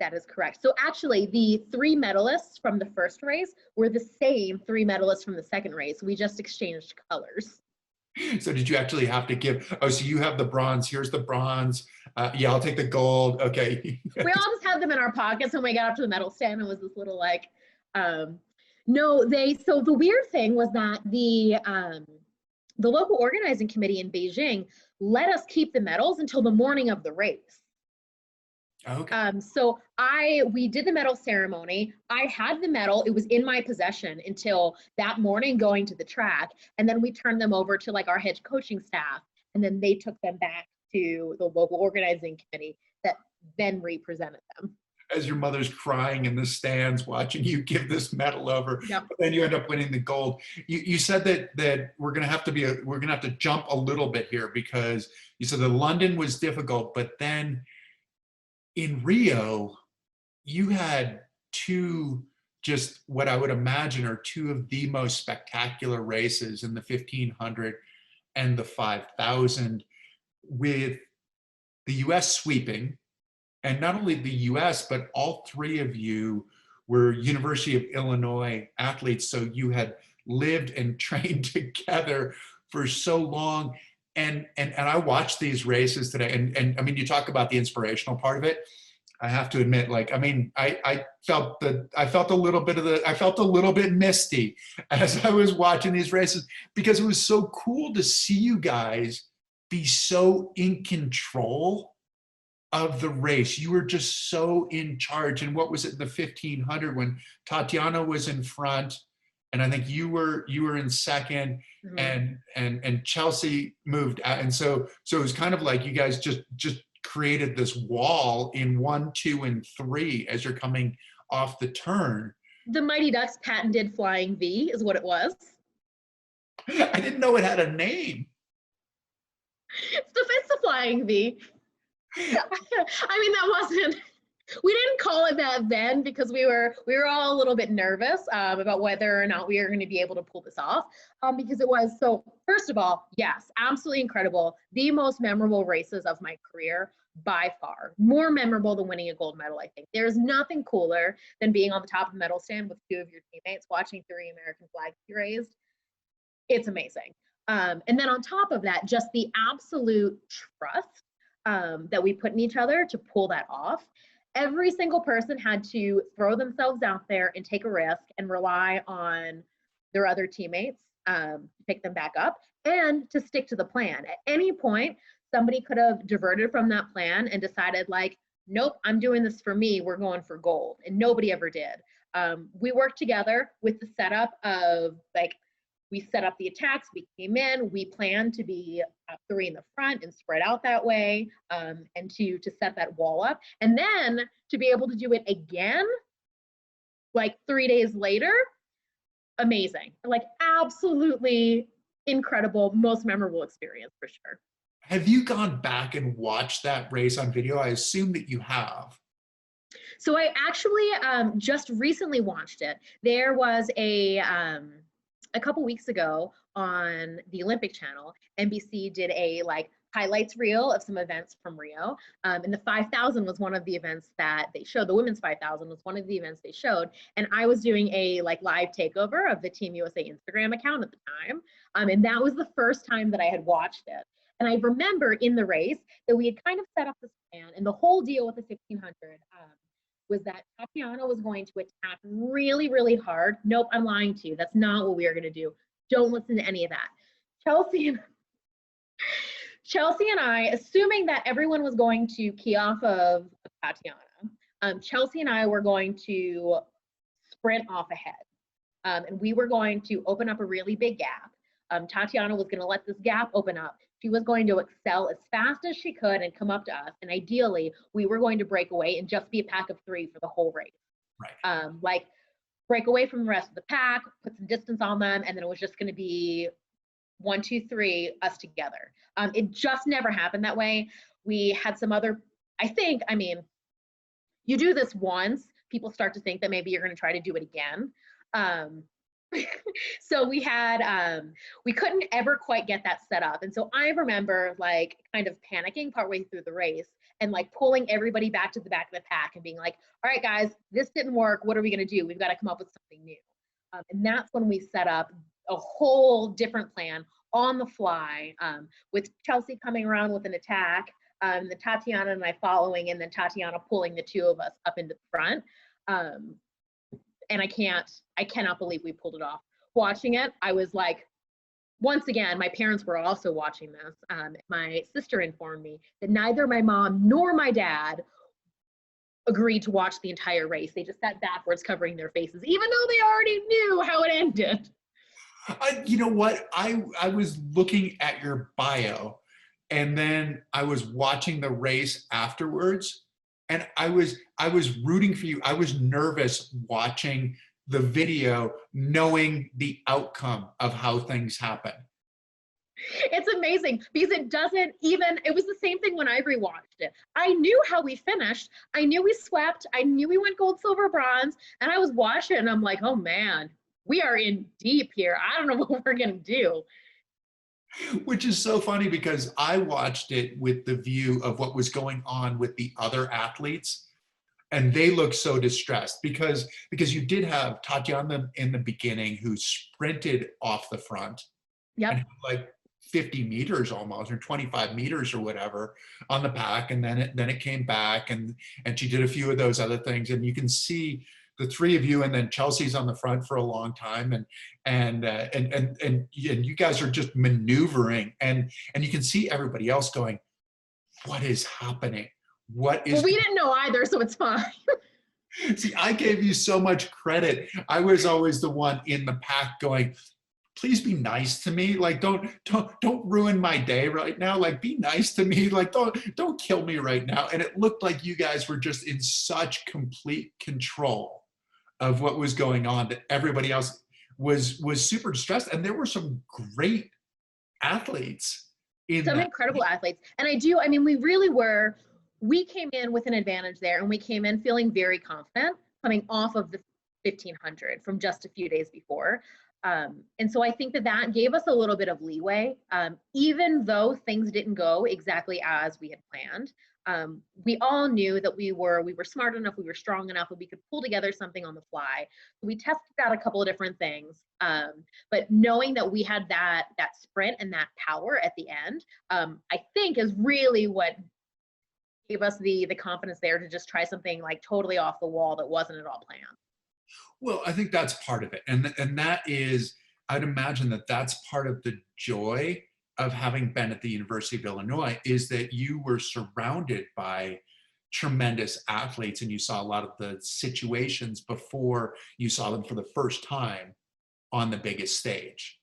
That is correct. So actually, the 3 medalists from the first race were the same 3 medalists from the second race. We just exchanged colors. So did you actually have to give, oh, so you have the bronze, here's the bronze. Yeah, I'll take the gold. Okay. We all just had them in our pockets when we got up to the medal stand. It was this little like, no, so the weird thing was that the local organizing committee in Beijing let us keep the medals until the morning of the race. Okay. So we did the medal ceremony. I had the medal. It was in my possession until that morning going to the track. And then we turned them over to like our head coaching staff. And then they took them back to the local organizing committee that then represented them. As your mother's crying in the stands watching you give this medal over, Yep. But then you end up winning the gold. You said that we're gonna have to jump a little bit here, because you said that London was difficult, but then in Rio, you had 2, just what I would imagine are 2 of the most spectacular races in the 1500 and the 5000, with the US sweeping. And not only the US, but all 3 of you were University of Illinois athletes. So you had lived and trained together for so long. And I watched these races today, and I mean, you talk about the inspirational part of it. I have to admit, like, I mean, I felt a little bit misty as I was watching these races, because it was so cool to see you guys be so in control of the race. You were just so in charge. And what was it in the 1500 when Tatiana was in front, and I think you were in second, mm-hmm. and Chelsea moved out, and so it was kind of like you guys just created this wall in 1, 2, and 3 as you're coming off the turn. The Mighty Ducks patented Flying V is what it was. I didn't know it had a name. It's the Flying V. I mean, that We didn't call it that then because we were all a little bit nervous about whether or not we were going to be able to pull this off, because it was so. First of all, yes, absolutely incredible. The most memorable races of my career by far. More memorable than winning a gold medal, I think. There's nothing cooler than being on the top of the medal stand with two of your teammates watching 3 American flags be raised. It's amazing. And then on top of that, just the absolute trust that we put in each other to pull that off. Every single person had to throw themselves out there and take a risk and rely on their other teammates to pick them back up and to stick to the plan. At any point, somebody could have diverted from that plan and decided like, nope, I'm doing this for me, we're going for gold. And nobody ever did. We worked together with the setup of like, we set up the attacks, we came in, we planned to be 3 in the front and spread out that way, and to set that wall up. And then to be able to do it again, like 3 days later, amazing. Like absolutely incredible, most memorable experience for sure. Have you gone back and watched that race on video? I assume that you have. So I actually just recently watched it. There was a couple weeks ago on the Olympic channel, NBC did a like highlights reel of some events from Rio. And the 5,000 was one of the events that they showed. The women's 5,000 was one of the events they showed. And I was doing a like live takeover of the Team USA Instagram account at the time. And that was the first time that I had watched it. And I remember in the race that we had kind of set up this plan, and the whole deal with the 1500 was that Tatiana was going to attack really, really hard. Nope, I'm lying to you. That's not what we are going to do. Don't listen to any of that. Chelsea and I, assuming that everyone was going to key off of Tatiana, Chelsea and I were going to sprint off ahead. And we were going to open up a really big gap. Tatiana was going to let this gap open up. She was going to excel as fast as she could and come up to us. And ideally, we were going to break away and just be a pack of 3 for the whole race. Right. Like break away from the rest of the pack, put some distance on them, and then it was just going to be 1, 2, 3, us together. It just never happened that way. We had some other, I mean, you do this once, people start to think that maybe you're going to try to do it again. So we had, we couldn't ever quite get that set up. And so I remember like kind of panicking partway through the race and like pulling everybody back to the back of the pack and being like, all right, guys, this didn't work. What are we going to do? We've got to come up with something new. And that's when we set up a whole different plan on the fly, with Chelsea coming around with an attack, the Tatiana and I following, and then Tatiana pulling the 2 of us up into the front. And I cannot believe we pulled it off. Watching it, I was like, once again, my parents were also watching this. My sister informed me that neither my mom nor my dad agreed to watch the entire race. They just sat backwards covering their faces, even though they already knew how it ended. You know what? I was looking at your bio, and then I was watching the race afterwards. And I was rooting for you. I was nervous watching the video, knowing the outcome of how things happen. It's amazing because it was the same thing when I rewatched it. I knew how we finished. I knew we swept. I knew we went gold, silver, bronze. And I was watching it and I'm like, oh man, we are in deep here. I don't know what we're going to do. Which is so funny because I watched it with the view of what was going on with the other athletes, and they looked so distressed because you did have Tatiana in the beginning who sprinted off the front, yep, and like 50 meters almost, or 25 meters or whatever on the pack, and then it came back, and she did a few of those other things, and you can see the 3 of you, and then Chelsea's on the front for a long time, and you guys are just maneuvering, and you can see everybody else going, what is happening? What is? Well, we didn't know either, so it's fine. See, I gave you so much credit. I was always the one in the pack going, please be nice to me. Like, don't ruin my day right now. Like, be nice to me. Like, don't kill me right now. And it looked like you guys were just in such complete control of what was going on that everybody else was super distressed. And there were some great athletes in some incredible athletes. And we really were we came in with an advantage there, and we came in feeling very confident coming off of the 1500 from just a few days before. And so I think that that gave us a little bit of leeway, even though things didn't go exactly as we had planned. We all knew that we were smart enough, we were strong enough that we could pull together something on the fly. We tested out a couple of different things, but knowing that we had that sprint and that power at the end, I think is really what gave us the confidence there to just try something like totally off the wall that wasn't at all planned. Well, I think that's part of it. And that is, I'd imagine that that's part of the joy of having been at the University of Illinois, is that you were surrounded by tremendous athletes and you saw a lot of the situations before you saw them for the first time on the biggest stage.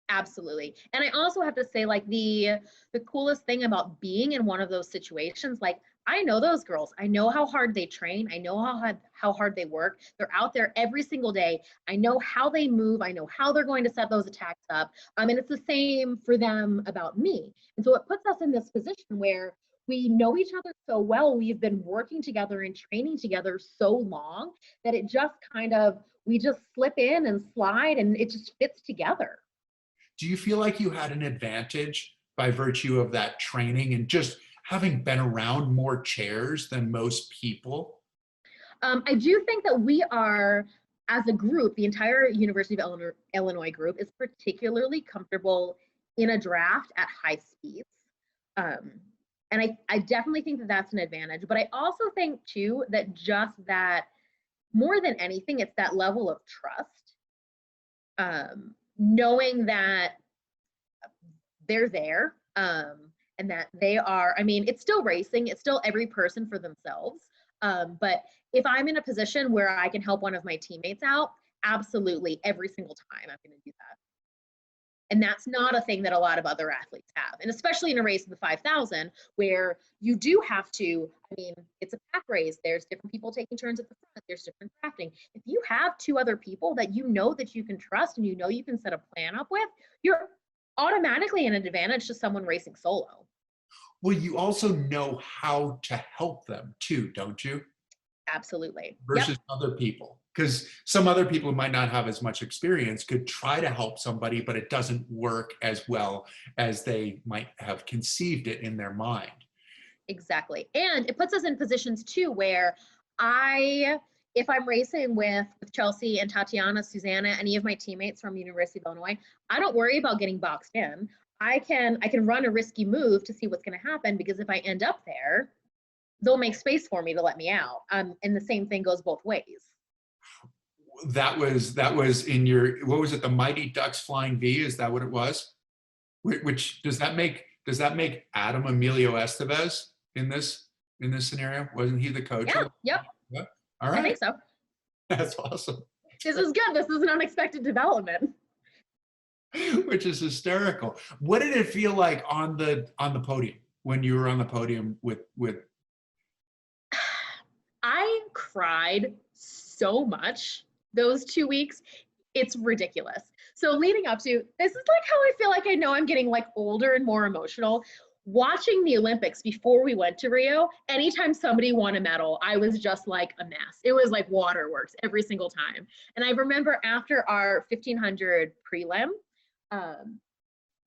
Absolutely. And I also have to say, like, the coolest thing about being in one of those situations, like, I know those girls. I know how hard they train. I know how hard they work. They're out there every single day. I know how they move. I know how they're going to set those attacks up. And it's the same for them about me. And so it puts us in this position where we know each other so well. We've been working together and training together so long that it just kind of, we just slip in and slide and it just fits together. Do you feel like you had an advantage by virtue of that training and just having been around more chairs than most people? I do think that we are, as a group, the entire University of Illinois group is particularly comfortable in a draft at high speeds. And I definitely think that that's an advantage, but I also think too that just that, more than anything, it's that level of trust. Knowing that they're there, and that they are, I mean, it's still racing, it's still every person for themselves. But if I'm in a position where I can help one of my teammates out, absolutely, every single time I'm going to do that. And that's not a thing that a lot of other athletes have. And especially in a race of the 5,000, where you do have to, I mean, it's a pack race. There's different people taking turns at the front. There's different drafting. If you have two other people that you know that you can trust and you know you can set a plan up with, you're automatically an advantage to someone racing solo. Well, you also know how to help them too, don't you? Absolutely. Versus Yep. other people. Because some other people who might not have as much experience could try to help somebody, but it doesn't work as well as they might have conceived it in their mind. Exactly. And it puts us in positions too where if I'm racing with Chelsea and Tatiana, Susanna, any of my teammates from University of Illinois, I don't worry about getting boxed in. I can run a risky move to see what's going to happen, because if I end up there, they'll make space for me to let me out. And the same thing goes both ways. That was in your, what was it, the Mighty Ducks Flying V? Is that what it was? Which does that make Adam Emilio Estevez in this scenario? Wasn't he the coach? Yeah. Yep. Yeah. All right. I think so. That's awesome. This is good. This is an unexpected development. Which is hysterical. What did it feel like on the podium, when you were on the podium with? I cried so much those 2 weeks. It's ridiculous. So leading up to, this is like how I feel like I know I'm getting like older and more emotional. Watching the Olympics before we went to Rio, anytime somebody won a medal, I was just like a mess. It was like waterworks every single time. And I remember after our 1500 prelim,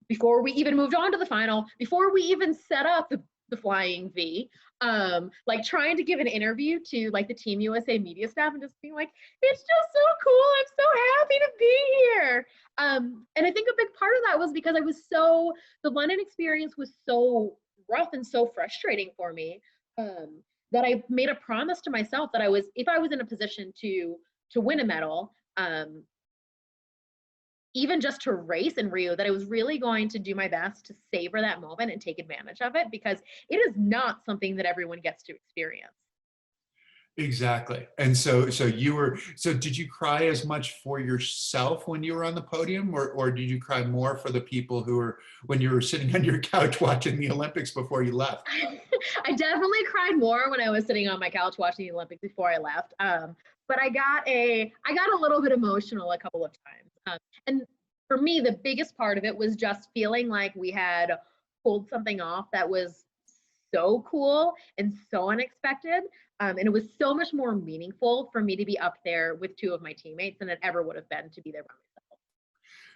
before we even moved on to the final, before we even set up the flying V, like trying to give an interview to like the Team USA media staff and just being like, it's just so cool. I'm so happy to be here. And I think a big part of that was because the London experience was so rough and so frustrating for me, that I made a promise to myself that if I was in a position to win a medal, even just to race in Rio, that I was really going to do my best to savor that moment and take advantage of it, because it is not something that everyone gets to experience. Exactly. And so did you cry as much for yourself when you were on the podium, or did you cry more for the people who were, when you were sitting on your couch watching the Olympics before you left? I definitely cried more when I was sitting on my couch watching the Olympics before I left. But I got a little bit emotional a couple of times. And for me, the biggest part of it was just feeling like we had pulled something off that was so cool and so unexpected. And it was so much more meaningful for me to be up there with two of my teammates than it ever would have been to be there by myself.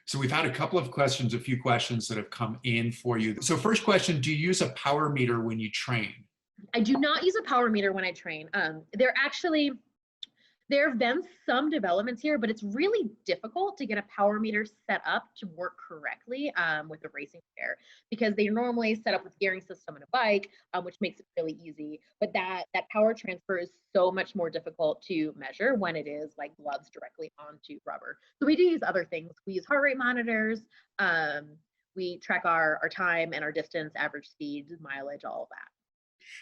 So we've had a couple of questions, a few questions that have come in for you. So first question, do you use a power meter when you train? I do not use a power meter when I train. There have been some developments here, but it's really difficult to get a power meter set up to work correctly with a racing chair, because they normally set up with gearing system and a bike, which makes it really easy. But that power transfer is so much more difficult to measure when it is like gloves directly onto rubber. So we do use other things. We use heart rate monitors. We track our time and our distance, average speed, mileage, all of that.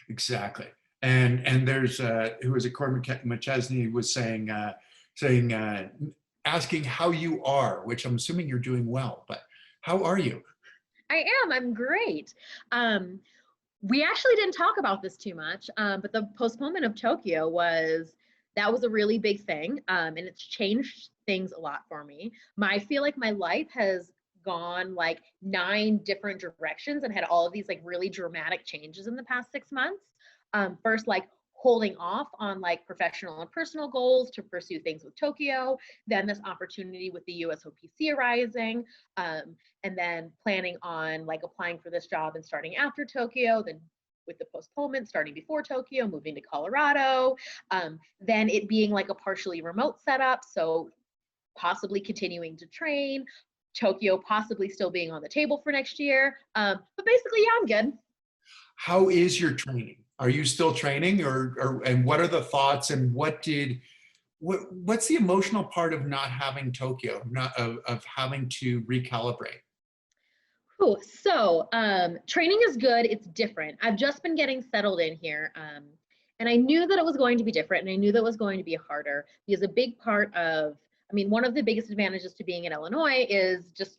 Exactly. And there's who was it? Corey McChesney was saying asking how you are, which I'm assuming you're doing well, but how are you? I'm great. We actually didn't talk about this too much, but the postponement of Tokyo was a really big thing, and it's changed things a lot for me. I feel like my life has gone like 9 different directions and had all of these like really dramatic changes in the past 6 months. First, like holding off on like professional and personal goals to pursue things with Tokyo, then this opportunity with the USOPC arising, and then planning on like applying for this job and starting after Tokyo, then with the postponement starting before Tokyo, moving to Colorado, then it being like a partially remote setup, so possibly continuing to train, Tokyo possibly still being on the table for next year. But basically, yeah, I'm good. How is your training? Are you still training, and what are the thoughts, and what's the emotional part of not having Tokyo, of having to recalibrate? Ooh, so training is good. It's different. I've just been getting settled in here. And I knew that it was going to be different, and I knew that it was going to be harder, because a big part of, one of the biggest advantages to being in Illinois is just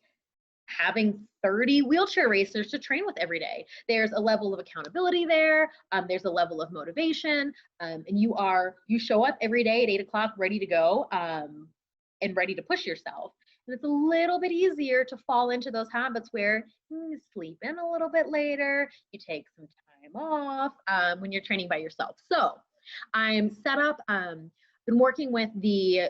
having 30 wheelchair racers to train with every day. There's a level of accountability there. There's a level of motivation, and you show up every day at 8 o'clock ready to go, and ready to push yourself. And it's a little bit easier to fall into those habits where you sleep in a little bit later, you take some time off when you're training by yourself. So I'm set up, been working with the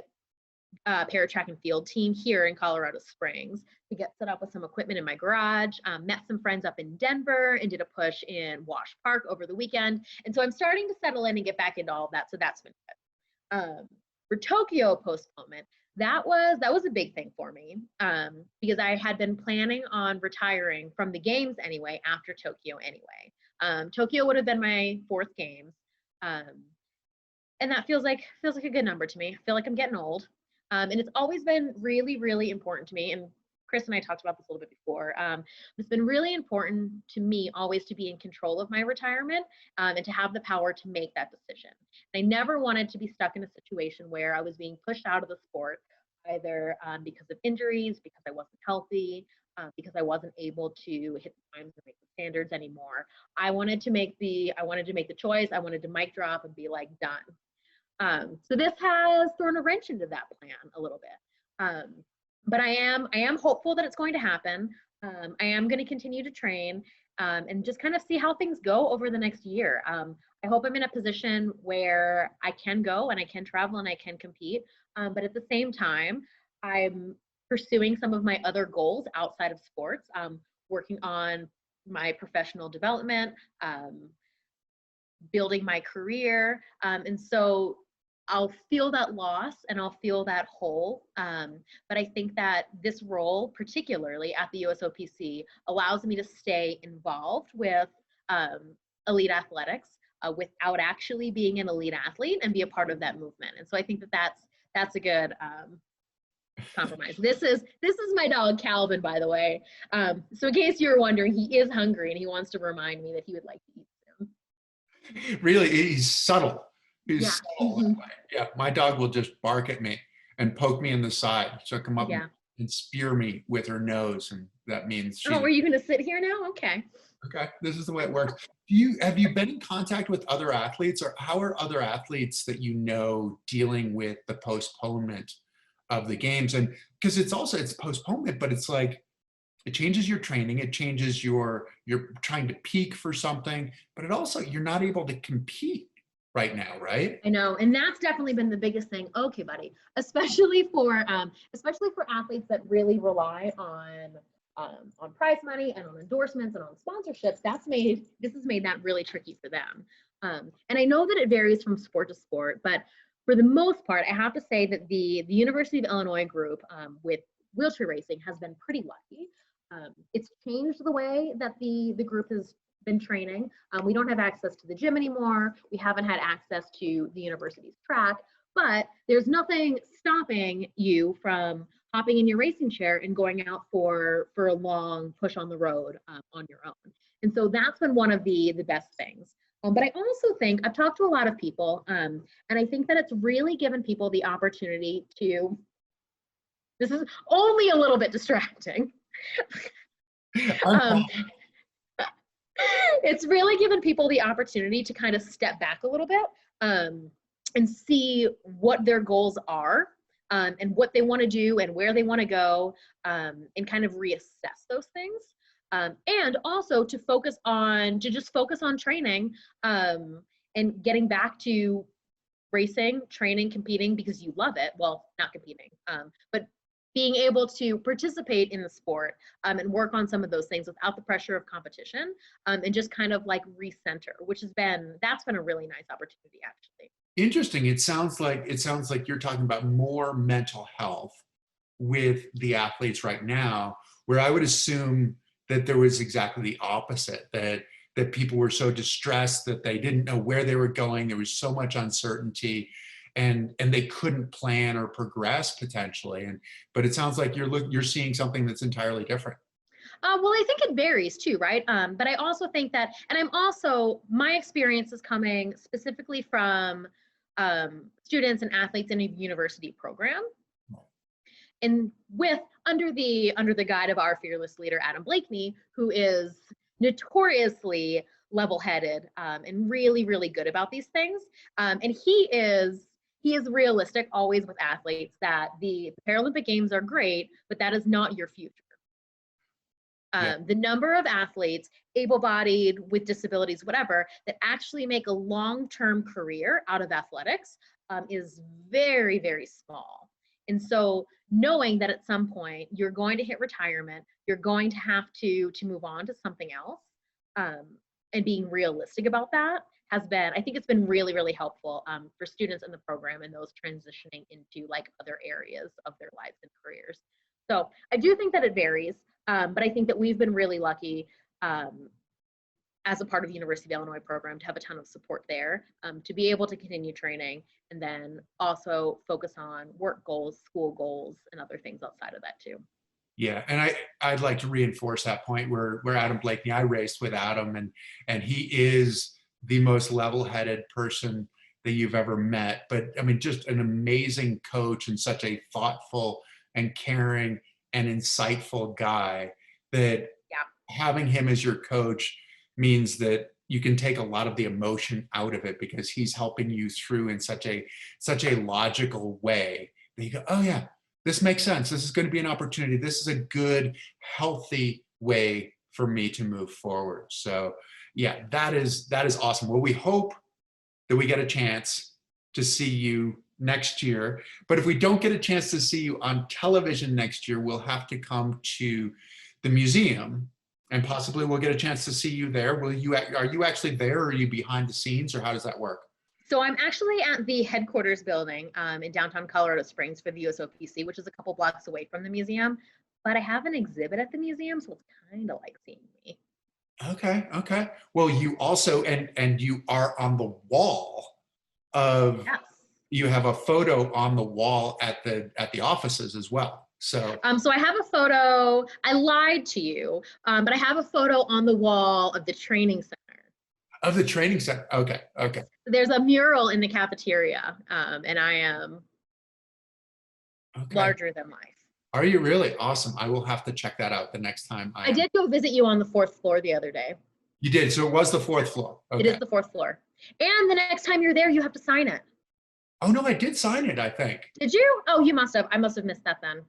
paratrack and field team here in Colorado Springs to get set up with some equipment in my garage. Met some friends up in Denver and did a push in Wash Park over the weekend. And so I'm starting to settle in and get back into all of that. So that's been good. For Tokyo postponement, that was a big thing for me, because I had been planning on retiring from the games anyway after Tokyo anyway. Tokyo would have been my 4th games. And that feels like a good number to me. I feel like I'm getting old. And it's always been really, really important to me. And Chris and I talked about this a little bit before. It's been really important to me always to be in control of my retirement, and to have the power to make that decision. And I never wanted to be stuck in a situation where I was being pushed out of the sport, either because of injuries, because I wasn't healthy, because I wasn't able to hit the times and make the standards anymore. I wanted to make the choice. I wanted to mic drop and be like, done. So this has thrown a wrench into that plan a little bit. But I am hopeful that it's going to happen. I am going to continue to train, and just kind of see how things go over the next year. I hope I'm in a position where I can go and I can travel and I can compete. But at the same time, I'm pursuing some of my other goals outside of sports, working on my professional development, building my career. And so I'll feel that loss and I'll feel that hole. But I think that this role, particularly at the USOPC, allows me to stay involved with elite athletics without actually being an elite athlete, and be a part of that movement. And so I think that that's a good compromise. This is my dog Calvin, by the way. So in case you were wondering, he is hungry and he wants to remind me that he would like to eat soon. Really, he's subtle. Yeah. Subtle that way. Yeah, my dog will just bark at me and poke me in the side. She'll come up and spear me with her nose, and that means she's. Oh, are you going to sit here now? Okay. Okay, this is the way it works. Have you been in contact with other athletes, or how are other athletes that you know dealing with the postponement of the games? And because it's postponement, but it's like It changes your training. It changes you're trying to peak for something, but it also, you're not able to compete right now, right? I know, and that's definitely been the biggest thing. Okay, buddy, especially for athletes that really rely on prize money and on endorsements and on sponsorships. This has made that really tricky for them. And I know that it varies from sport to sport, but for the most part, I have to say that the University of Illinois group with wheelchair racing has been pretty lucky. It's changed the way that the group has been training. We don't have access to the gym anymore. We haven't had access to the university's track, but there's nothing stopping you from hopping in your racing chair and going out for a long push on the road on your own. And so that's been one of the best things. But I also think I've talked to a lot of people, and I think that it's really given people the opportunity to, this is only a little bit distracting. It's really given people the opportunity to kind of step back a little bit and see what their goals are and what they want to do and where they want to go and kind of reassess those things. And also to just focus on training and getting back to racing, training, competing because you love it. Well, not competing, but being able to participate in the sport and work on some of those things without the pressure of competition and just kind of like recenter, that's been a really nice opportunity actually. Interesting. It sounds like you're talking about more mental health with the athletes right now, where I would assume that there was exactly the opposite, that people were so distressed that they didn't know where they were going. There was so much uncertainty and they couldn't plan or progress potentially. But it sounds like you're seeing something that's entirely different. Well, I think it varies too, right? But I also think that, and my experience is coming specifically from students and athletes in a university program. And under the guide of our fearless leader, Adam Blakeney, who is notoriously level-headed and really, really good about these things. And he is realistic always with athletes that the Paralympic Games are great, but that is not your future. The number of athletes, able-bodied, with disabilities, whatever, that actually make a long-term career out of athletics is very, very small. And so knowing that at some point you're going to hit retirement, you're going to have to move on to something else, and being realistic about that I think it's been really, really helpful for students in the program and those transitioning into like other areas of their lives and careers. So I do think that it varies, but I think that we've been really lucky as a part of the University of Illinois program to have a ton of support there, to be able to continue training and then also focus on work goals, school goals, and other things outside of that too. Yeah, and I'd like to reinforce that point where Adam Blakeney, I raced with Adam, and he is the most level-headed person that you've ever met. But I mean, just an amazing coach and such a thoughtful and caring and insightful guy that having him as your coach means that you can take a lot of the emotion out of it because he's helping you through in such a logical way that you go, oh yeah, this makes sense. This is going to be an opportunity. This is a good, healthy way for me to move forward. So yeah, that is awesome. Well, we hope that we get a chance to see you next year. But if we don't get a chance to see you on television next year, we'll have to come to the museum and possibly we'll get a chance to see you there. Are you actually there, or are you behind the scenes, or how does that work? So I'm actually at the headquarters building in downtown Colorado Springs for the USOPC, which is a couple blocks away from the museum. But I have an exhibit at the museum, so it's kind of like seeing me. Okay. Well, you also, and you are on the wall of, yes. You have a photo on the wall at the offices as well. So I have a photo, I lied to you, but I have a photo on the wall of the training center. Of the training center, okay. There's a mural in the cafeteria, and I am larger than life. Are you really? Awesome. I will have to check that out the next time. I did go visit you on the 4th floor the other day. You did, so it was the 4th floor. Okay. It is the 4th floor. And the next time you're there, you have to sign it. Oh no, I did sign it, I think. Did you? Oh, you must have. I must have missed that then.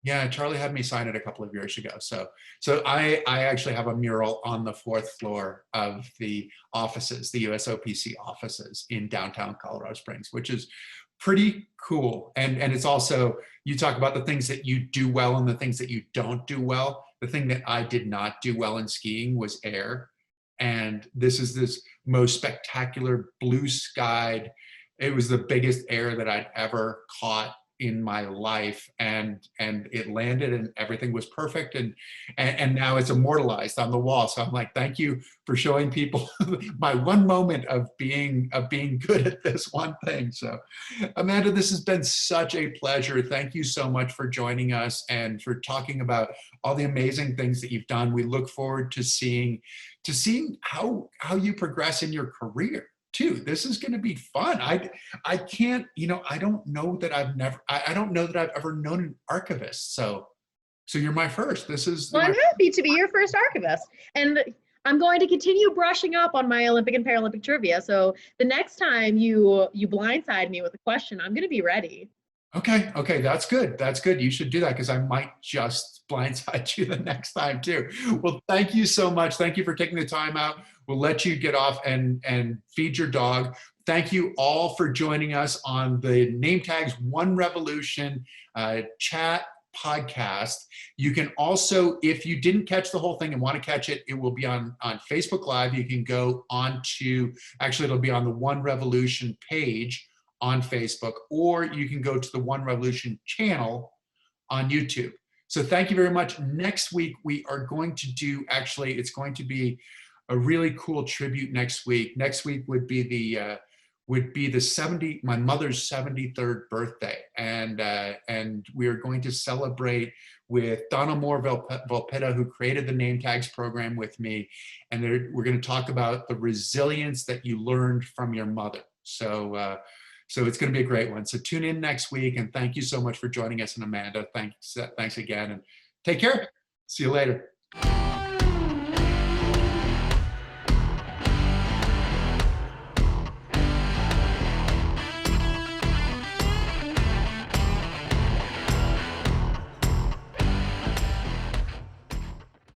Yeah, Charlie had me sign it a couple of years ago. So I actually have a mural on the 4th floor of the offices, the USOPC offices in downtown Colorado Springs, which is pretty cool. And it's also, you talk about the things that you do well and the things that you don't do well. The thing that I did not do well in skiing was air. And this is this most spectacular blue skied, it was the biggest air that I'd ever caught in my life, and it landed and everything was perfect, and now it's immortalized on the wall. So I'm like, thank you for showing people my one moment of being good at this one thing. So Amanda, this has been such a pleasure. Thank you so much for joining us and for talking about all the amazing things that you've done. We look forward to seeing how you progress in your career too. This is going to be fun. I can't, I don't know that I don't know that I've ever known an archivist. So you're my first. This is. Well, I'm happy to be your first archivist, and I'm going to continue brushing up on my Olympic and Paralympic trivia. So the next time you blindside me with a question, I'm going to be ready. Okay, that's good. That's good. You should do that, because I might just blindside you the next time too. Well, thank you so much. Thank you for taking the time out. We'll let you get off and feed your dog. Thank you all for joining us on the Nametags One Revolution chat podcast. You can also, if you didn't catch the whole thing and want to catch it, it will be on Facebook Live. You can go on to, actually it'll be on the One Revolution page on Facebook, or you can go to the One Revolution channel on YouTube. So thank you very much. Next week, we are going to do, actually, it's going to be a really cool tribute next week. Next week would be the my mother's 73rd birthday. And we are going to celebrate with Donna Moore Volpetta, who created the Nametags program with me. And we're going to talk about the resilience that you learned from your mother. So it's going to be a great one. So tune in next week, and thank you so much for joining us. And Amanda, thanks again, and take care. See you later.